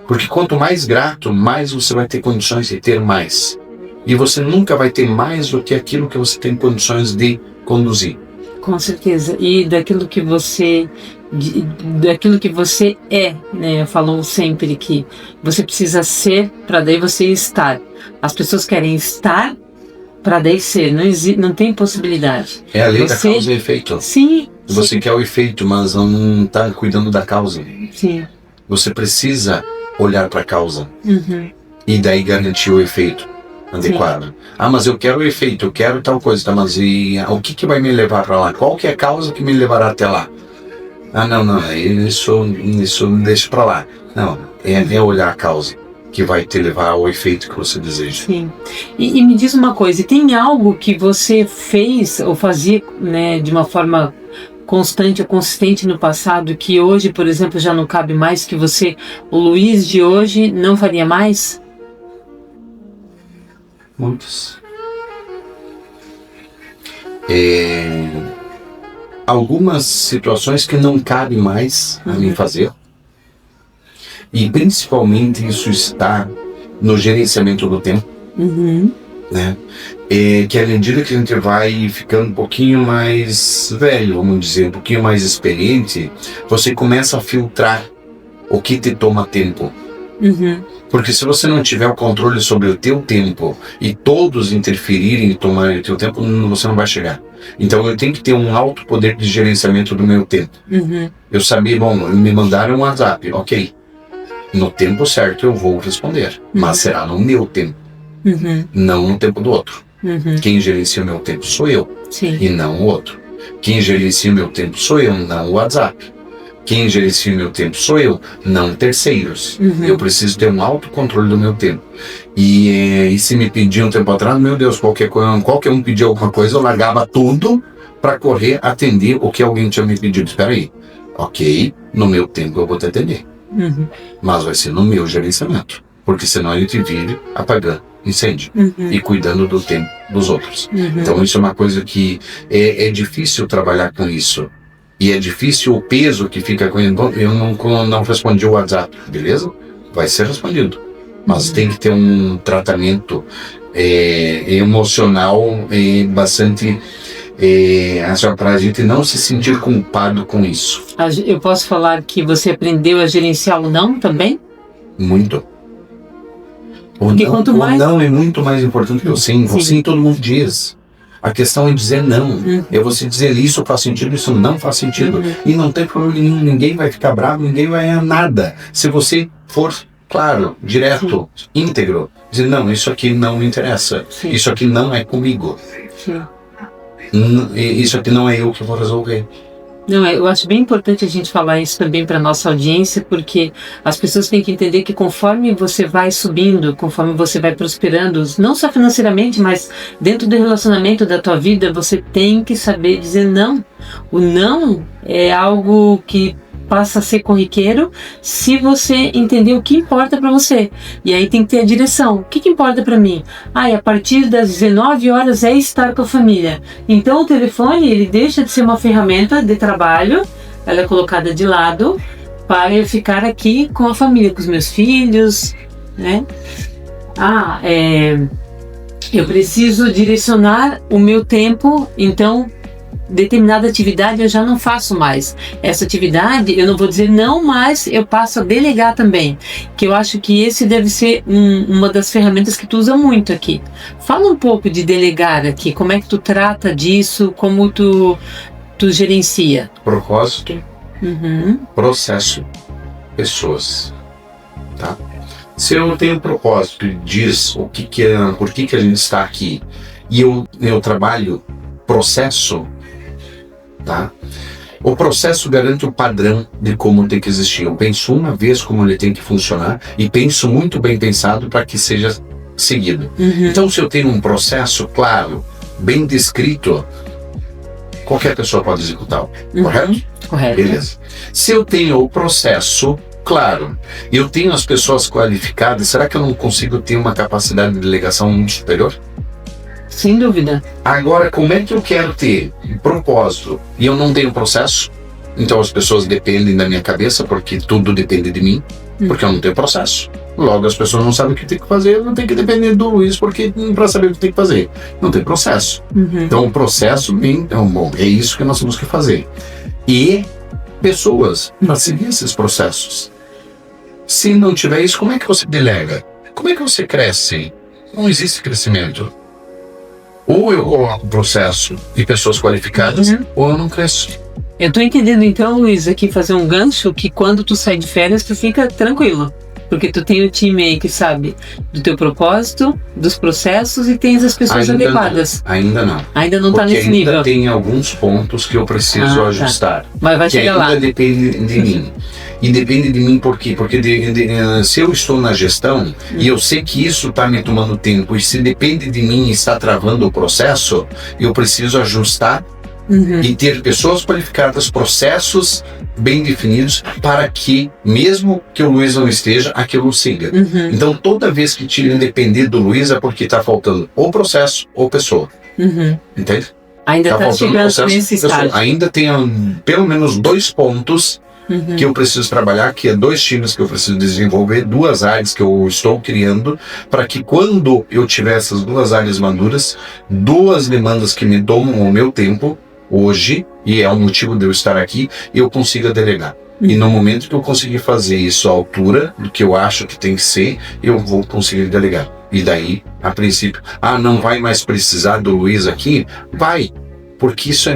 Porque quanto mais grato, mais você vai ter condições de ter mais. E você nunca vai ter mais do que aquilo que você tem condições de conduzir. Com certeza. E daquilo que você é, né? Eu falo sempre que você precisa ser para daí você estar. As pessoas querem estar para daí ser. Não tem possibilidade. É a lei da causa e efeito. Sim. Você quer o efeito, mas não está cuidando da causa. Você precisa olhar para a causa. E daí garantir o efeito adequado. Mas eu quero o efeito, eu quero tal coisa, mas o que vai me levar para lá? Qual que é a causa que me levará até lá? Não, isso deixa para lá. Não, é olhar a causa que vai te levar ao efeito que você deseja. E me diz uma coisa, tem algo que você fez ou fazia, né, de uma forma constante ou consistente no passado que hoje, por exemplo, já não cabe mais, que você, o Luiz de hoje, não faria mais? Muitos. Algumas situações que não cabe mais a mim fazer. E principalmente isso está no gerenciamento do tempo. Né? Que à medida que a gente vai ficando um pouquinho mais velho, vamos dizer, um pouquinho mais experiente, você começa a filtrar o que te toma tempo. Porque se você não tiver o controle sobre o teu tempo e todos interferirem e tomarem o teu tempo, você não vai chegar. Então eu tenho que ter um alto poder de gerenciamento do meu tempo. Eu sabia, me mandaram um WhatsApp, ok. No tempo certo eu vou responder, mas será no meu tempo, não no tempo do outro. Quem gerencia o meu tempo sou eu, e não o outro. Quem gerencia o meu tempo sou eu, não o WhatsApp. Quem gerencia o meu tempo sou eu, não terceiros. Eu preciso ter um autocontrole do meu tempo. E se me pediam um tempo atrás, meu Deus, qualquer um pediu alguma coisa, eu largava tudo para correr atender o que alguém tinha me pedido. Espera aí, ok, no meu tempo eu vou te atender. Mas vai ser no meu gerenciamento, porque senão ele te vire apagando incêndio e cuidando do tempo dos outros. Então isso é uma coisa que é difícil trabalhar com isso. E é difícil o peso que fica com ele. Eu não respondi o WhatsApp, beleza? Vai ser respondido. Mas tem que ter um tratamento emocional bastante para a gente não se sentir culpado com isso. Eu posso falar que você aprendeu a gerenciar o não também? Muito. O não é muito mais importante que o sim. O sim todo mundo diz. A questão é dizer não. É você dizer isso faz sentido, isso não faz sentido. E não tem problema nenhum, ninguém vai ficar bravo, ninguém vai ganhar nada. Se você for claro, direto, íntegro, dizer não, isso aqui não me interessa, isso aqui não é comigo. Isso aqui não é eu que vou resolver. Não, eu acho bem importante a gente falar isso também para nossa audiência, porque as pessoas têm que entender que conforme você vai subindo, conforme você vai prosperando, não só financeiramente, mas dentro do relacionamento da tua vida, você tem que saber dizer não. O não é algo que passa a ser corriqueiro se você entender o que importa para você. E aí tem que ter a direção. O que importa para mim? A partir das 19 horas é estar com a família. Então o telefone, ele deixa de ser uma ferramenta de trabalho, ela é colocada de lado para eu ficar aqui com a família, com os meus filhos, né? Eu preciso direcionar o meu tempo, então determinada atividade eu já não faço mais. Essa atividade eu não vou dizer não, mas eu passo a delegar também, que eu acho que esse deve ser uma das ferramentas que tu usa muito aqui. Fala um pouco de delegar aqui, como é que tu trata disso, como tu gerencia? Propósito, processo, pessoas, tá? Se eu tenho um propósito que diz por que a gente está aqui, e eu trabalho processo, tá? O processo garante o padrão de como tem que existir. Eu penso uma vez como ele tem que funcionar e penso muito bem pensado para que seja seguido. Então, se eu tenho um processo claro, bem descrito, qualquer pessoa pode executá-lo. Correto? Correto. Beleza. Se eu tenho o processo claro, eu tenho as pessoas qualificadas, será que eu não consigo ter uma capacidade de delegação muito superior? Sem dúvida. Agora, como é que eu quero ter propósito e eu não tenho processo? Então as pessoas dependem da minha cabeça, porque tudo depende de mim, porque eu não tenho processo. Logo, as pessoas não sabem o que tem que fazer, não tem que depender do Luiz para saber o que tem que fazer. Não tem processo. Então o processo, é isso que nós temos que fazer. E pessoas para seguir esses processos. Se não tiver isso, como é que você delega? Como é que você cresce? Não existe crescimento. Ou eu coloco processo e pessoas qualificadas, ou eu não cresço. Eu tô entendendo então, Luiz, aqui fazer um gancho que quando tu sai de férias, tu fica tranquilo. Porque tu tem o time aí que sabe do teu propósito, dos processos e tens as pessoas adequadas. Ainda não. Ainda não tá nesse nível. Ainda tem alguns pontos que eu preciso ajustar. Tá. Mas vai chegar lá. Ainda depende de mim. E depende de mim por quê? Porque se eu estou na gestão e eu sei que isso está me tomando tempo, e se depende de mim e está travando o processo, eu preciso ajustar E ter pessoas qualificadas, processos bem definidos para que, mesmo que o Luiz não esteja, aquilo siga. Então, toda vez que tira depender do Luiz é porque está faltando ou processo ou pessoa. Entende? Ainda está chegando nesse estágio. Ainda tem pelo menos 2 pontos que eu preciso trabalhar, que é 2 times que eu preciso desenvolver, 2 áreas que eu estou criando, para que quando eu tiver essas 2 áreas maduras, 2 demandas que me tomam o meu tempo hoje, e é o motivo de eu estar aqui, eu consiga delegar. E no momento que eu conseguir fazer isso à altura do que eu acho que tem que ser, eu vou conseguir delegar. E daí, a princípio, não vai mais precisar do Luiz aqui? Vai. Porque isso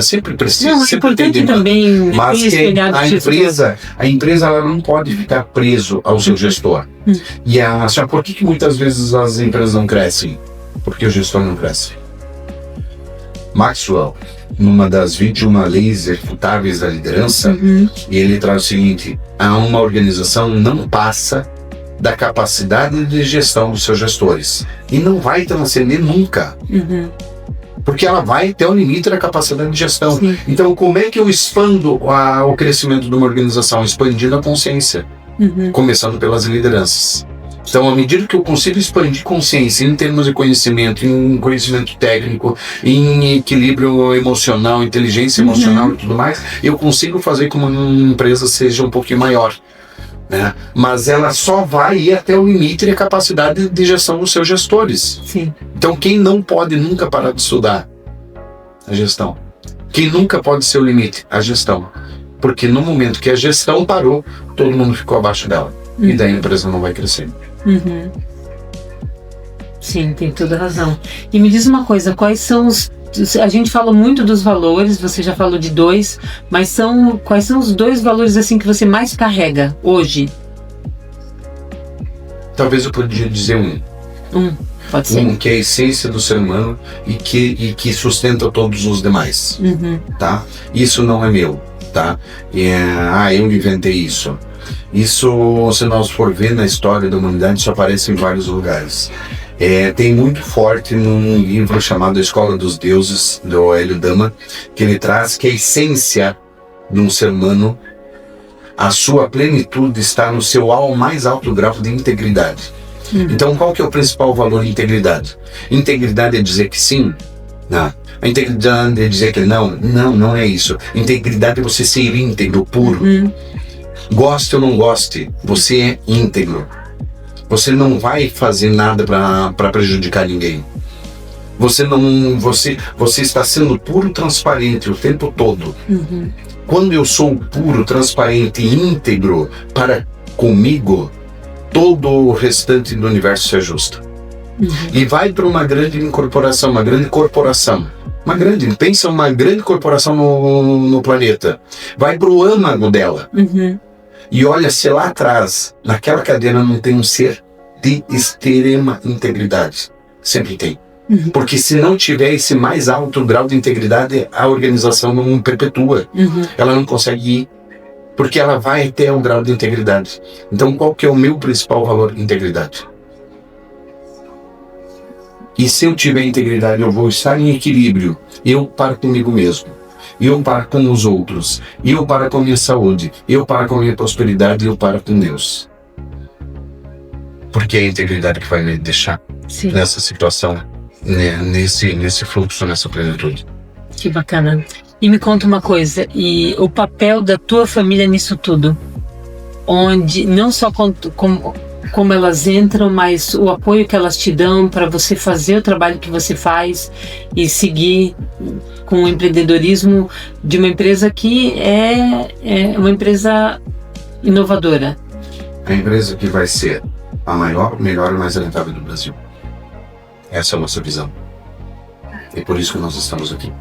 sempre precisa. Não, é sempre importante também. Mas a empresa ela não pode ficar preso ao seu gestor. E por que muitas vezes as empresas não crescem? Porque o gestor não cresce. Maxwell, numa das 21 leis irrefutáveis da liderança, ele traz o seguinte: uma organização não passa da capacidade de gestão dos seus gestores. E não vai transcender nunca. Porque ela vai até o limite da capacidade de gestão. Então, como é que eu expando o crescimento de uma organização? Expandindo a consciência. Começando pelas lideranças. Então, à medida que eu consigo expandir consciência em termos de conhecimento, em conhecimento técnico, em equilíbrio emocional, inteligência emocional e tudo mais, eu consigo fazer com que uma empresa seja um pouquinho maior. Né? Mas ela só vai ir até o limite da capacidade de gestão dos seus gestores. Então, quem não pode nunca parar de estudar? A gestão. Quem nunca pode ser o limite? A gestão. Porque no momento que a gestão parou, todo mundo ficou abaixo dela. E daí a empresa não vai crescer. Sim, tem toda a razão. E me diz uma coisa, quais são os... A gente falou muito dos valores, você já falou de 2, mas quais são os 2 valores assim que você mais carrega hoje? Talvez eu poderia dizer pode ser. Que é a essência do ser humano e que sustenta todos os demais. Tá? Isso não é meu, tá? Eu inventei isso. Isso, se nós for ver na história da humanidade, isso aparece em vários lugares. Tem muito forte num livro chamado A Escola dos Deuses, do Hélio Dama, que ele traz que a essência de um ser humano, a sua plenitude está no seu mais alto grau de integridade. Então, qual que é o principal valor de integridade? Integridade é dizer que sim? Não. A integridade é dizer que não? Não é isso. Integridade é você ser íntegro, puro. Goste ou não goste, você é íntegro. Você não vai fazer nada para prejudicar ninguém. Você está sendo puro, transparente o tempo todo. Quando eu sou puro, transparente e íntegro para comigo, todo o restante do universo se ajusta. E vai para uma grande corporação, pensa uma grande corporação no planeta. Vai para o âmago dela. E olha se lá atrás, naquela cadeira não tem um ser de extrema integridade. Sempre tem. Porque se não tiver esse mais alto grau de integridade, a organização não perpetua. Ela não consegue ir. Porque ela vai até um grau de integridade. Então, qual que é o meu principal valor? Integridade. E se eu tiver integridade, eu vou estar em equilíbrio. Eu paro comigo mesmo. Eu paro com os outros. Eu paro com a minha saúde. Eu paro com a minha prosperidade. Eu paro com Deus. Porque é a integridade que vai me deixar nessa situação, né, nesse fluxo, nessa plenitude. Que bacana. E me conta uma coisa, e o papel da tua família nisso tudo? Onde, não só como elas entram, mas o apoio que elas te dão para você fazer o trabalho que você faz e seguir com o empreendedorismo de uma empresa que é uma empresa inovadora. A empresa que vai ser a maior, melhor e mais rentável do Brasil. Essa é a nossa visão. É por isso que nós estamos aqui.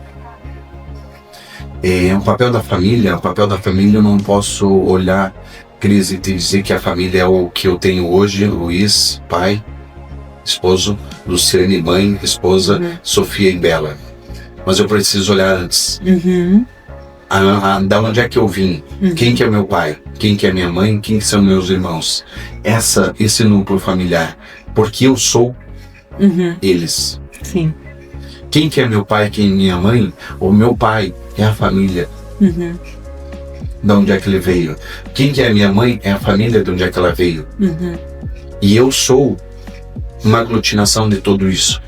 O papel da família eu não posso olhar, Cris, e te dizer que a família é o que eu tenho hoje: Luiz, pai, esposo, Luciane, mãe, esposa, Sofia e Bela. Mas eu preciso olhar antes. Da onde é que eu vim? Quem que é meu pai? Quem que é minha mãe? Quem que são meus irmãos? Esse núcleo familiar. Porque eu sou eles. Sim. Quem que é meu pai, quem é minha mãe? O meu pai é a família. De onde é que ele veio? Quem que é minha mãe é a família de onde é que ela veio. E eu sou uma aglutinação de tudo isso.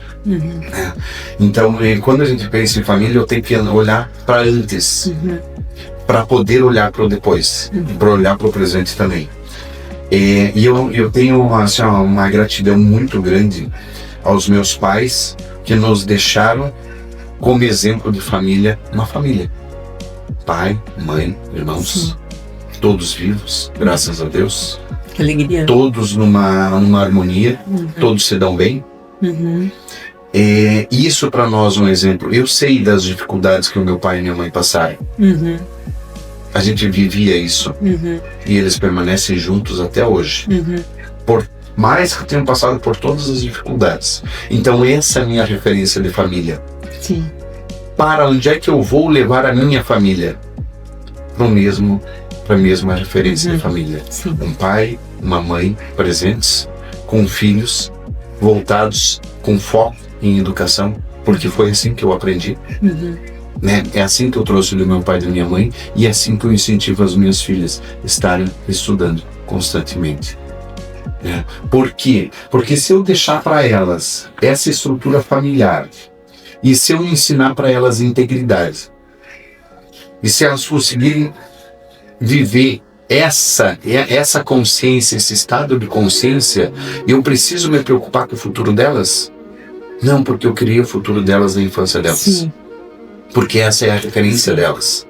Então, quando a gente pensa em família, eu tenho que olhar para antes, para poder olhar para o depois, para olhar para o presente também. E eu tenho assim, uma gratidão muito grande aos meus pais que nos deixaram como exemplo de família, uma família. Pai, mãe, irmãos, todos vivos, graças a Deus. Que alegria. Todos numa harmonia, todos se dão bem. Isso para nós é um exemplo. Eu sei das dificuldades que o meu pai e minha mãe passaram. A gente vivia isso. E eles permanecem juntos até hoje. Por mais que tenham passado por todas as dificuldades. Então essa é a minha referência de família. Sim. Para onde é que eu vou levar a minha família? Para a mesma referência de família. Sim. Um pai, uma mãe presentes, com filhos, voltados com foco em educação, porque foi assim que eu aprendi. Né? É assim que eu trouxe do meu pai e da minha mãe, e é assim que eu incentivo as minhas filhas a estarem estudando constantemente. Né? Por quê? Porque se eu deixar para elas essa estrutura familiar, e se eu ensinar para elas integridade, e se elas conseguirem viver essa consciência, esse estado de consciência, eu preciso me preocupar com o futuro delas? Não, porque eu criei o futuro delas na infância delas. Sim. Porque essa é a referência delas.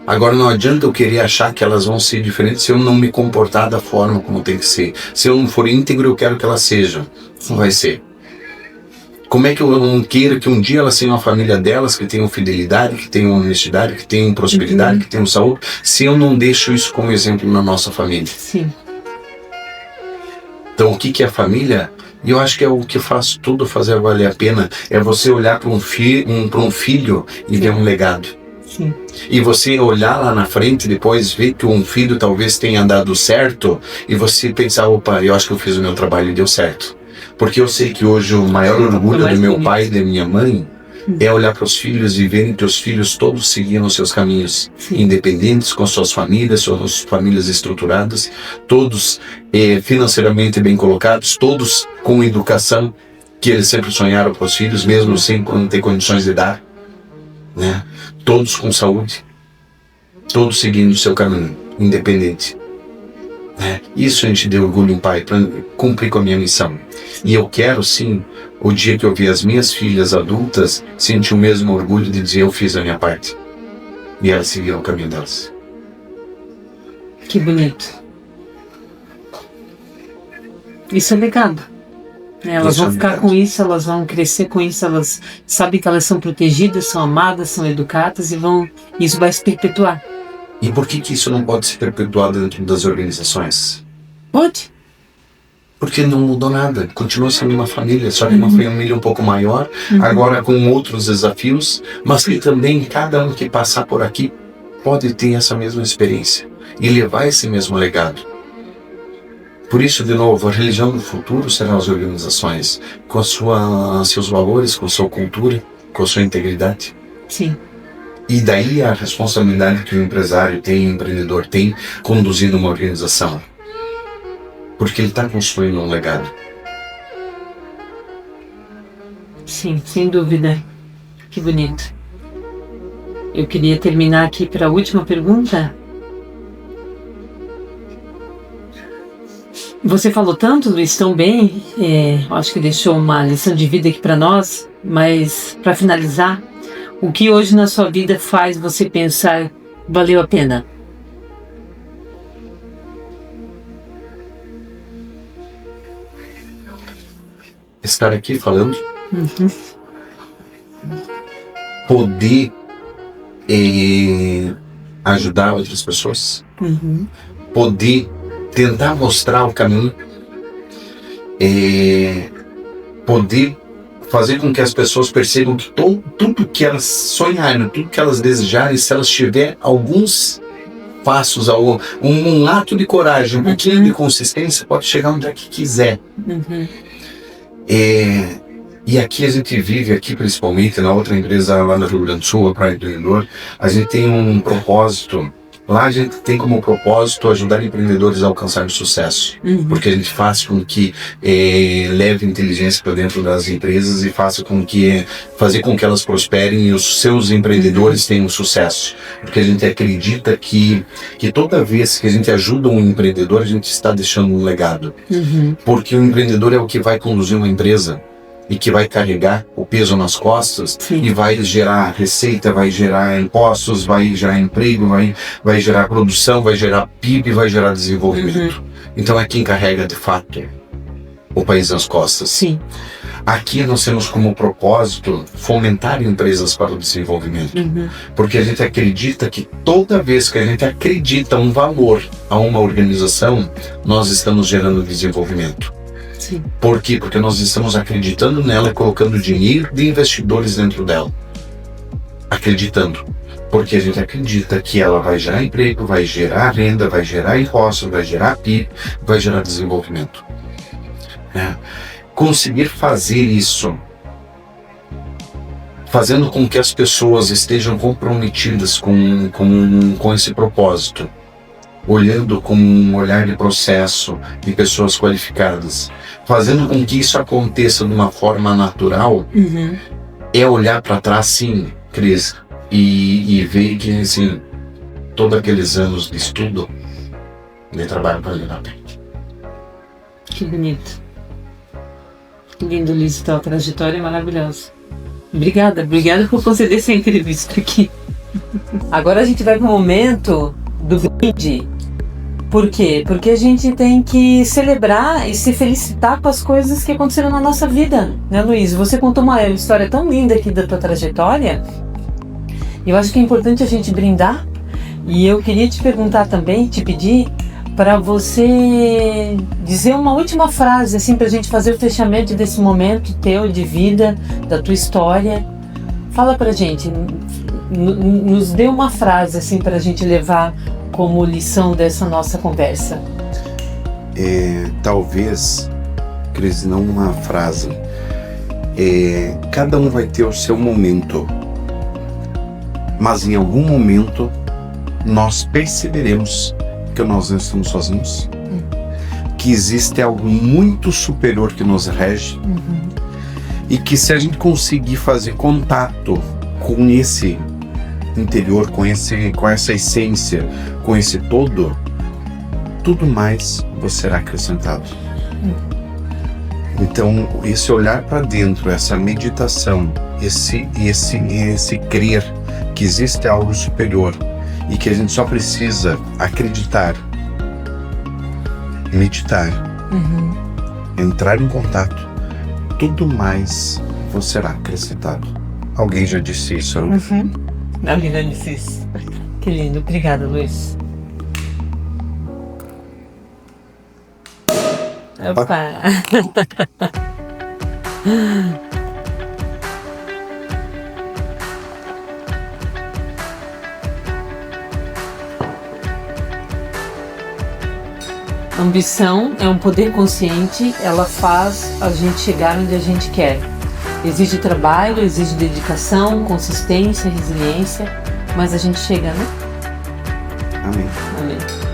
Agora não adianta eu querer achar que elas vão ser diferentes se eu não me comportar da forma como tem que ser. Se eu não for íntegro, eu quero que elas sejam. Não vai ser. Como é que eu não quero que um dia elas tenham a família delas, que tenham fidelidade, que tenham honestidade, que tenham prosperidade, que tenham saúde, se eu não deixo isso como exemplo na nossa família? Sim. Então o que é família? Eu acho que é o que faz tudo fazer valer a pena. É você olhar para um filho e ver um legado. Sim. E você olhar lá na frente, depois ver que um filho talvez tenha dado certo, e você pensar, opa, eu acho que eu fiz o meu trabalho e deu certo. Porque eu sei que hoje o maior orgulho do meu pai e da minha mãe é olhar para os filhos e verem que os filhos todos seguiam os seus caminhos, independentes, com suas famílias estruturadas, todos financeiramente bem colocados, todos com educação que eles sempre sonharam para os filhos, mesmo sem ter condições de dar, né? Todos com saúde, todos seguindo o seu caminho, independente. Isso a gente deu orgulho em pai, para cumprir com a minha missão. E eu quero sim, o dia que eu ver as minhas filhas adultas, sentir o mesmo orgulho de dizer eu fiz a minha parte. E elas seguiram o caminho delas. Que bonito. Isso é legado. Elas Isso vão é ficar legado. com isso, elas vão crescer com isso, elas sabem que elas são protegidas, são amadas, são educadas e isso vai se perpetuar. E por que isso não pode ser perpetuado dentro das organizações? Pode? Porque não mudou nada, continua sendo uma família, só que uma família um pouco maior, agora com outros desafios, mas que também cada um que passar por aqui pode ter essa mesma experiência e levar esse mesmo legado. Por isso, de novo, a religião do futuro serão as organizações, com seus valores, com sua cultura, com sua integridade. Sim. E daí a responsabilidade que o empresário tem, o empreendedor tem, conduzindo uma organização. Porque ele está construindo um legado. Sim, sem dúvida. Que bonito. Eu queria terminar aqui para a última pergunta. Você falou tanto, Luiz, tão bem, acho que deixou uma lição de vida aqui para nós, mas para finalizar, o que hoje na sua vida faz você pensar, valeu a pena? Estar aqui falando, poder ajudar outras pessoas, poder tentar mostrar o caminho, poder fazer com que as pessoas percebam que tudo que elas sonharem, tudo que elas desejarem, se elas tiverem alguns passos, um ato de coragem, um pouquinho de consistência, pode chegar onde é que quiser. E aqui a gente vive, aqui principalmente, na outra empresa lá no Rio Grande do Sul, a Praia do Empreendedor, a gente tem um propósito. Lá a gente tem como propósito ajudar empreendedores a alcançar o sucesso. Porque a gente faz com que leve inteligência para dentro das empresas e faça fazer com que elas prosperem e os seus empreendedores tenham sucesso. Porque a gente acredita que toda vez que a gente ajuda um empreendedor, a gente está deixando um legado. Porque o empreendedor é o que vai conduzir uma empresa e que vai carregar o peso nas costas. Sim. E vai gerar receita, vai gerar impostos, vai gerar emprego, vai gerar produção, vai gerar PIB, vai gerar desenvolvimento. Então é quem carrega de fato o país nas costas. Sim. Aqui nós temos como propósito fomentar empresas para o desenvolvimento. Porque a gente acredita que toda vez que a gente acredita um valor a uma organização, nós estamos gerando desenvolvimento. Sim. Por quê? Porque nós estamos acreditando nela e colocando dinheiro de investidores dentro dela. Acreditando. Porque a gente acredita que ela vai gerar emprego, vai gerar renda, vai gerar impostos, vai gerar PIB, vai gerar desenvolvimento. Conseguir fazer isso, fazendo com que as pessoas estejam comprometidas com esse propósito, olhando com um olhar de processo de pessoas qualificadas, fazendo com que isso aconteça de uma forma natural, é olhar para trás, sim, Cris, e ver que, assim, todos aqueles anos de estudo, de trabalho valeu a pena. Que bonito. Que lindo, Luiz, tua trajetória é maravilhosa. Obrigada por conceder essa entrevista aqui. Agora a gente vai para o momento do brinde. Por quê? Porque a gente tem que celebrar e se felicitar com as coisas que aconteceram na nossa vida, né, Luiz? Você contou uma história tão linda aqui da tua trajetória. Eu acho que é importante a gente brindar. E eu queria te perguntar também, te pedir para você dizer uma última frase, assim, para a gente fazer o fechamento desse momento teu de vida, da tua história. Fala pra gente, nos dê uma frase, assim, para a gente levar como lição dessa nossa conversa. Talvez, Cris, não uma frase. Cada um vai ter o seu momento, mas em algum momento nós perceberemos que nós não estamos sozinhos, que existe algo muito superior que nos rege, e que se a gente conseguir fazer contato com esse interior, com essa essência, com esse todo, tudo mais vos será acrescentado. Então, esse olhar para dentro, essa meditação, esse crer que existe algo superior e que a gente só precisa acreditar, meditar, entrar em contato, tudo mais vos será acrescentado. Alguém já disse isso, não? Alguém já disse isso. Que lindo. Obrigada, Luiz. Opa! Ambição é um poder consciente, ela faz a gente chegar onde a gente quer. Exige trabalho, exige dedicação, consistência, resiliência, mas a gente chega, né? Amém. Amém.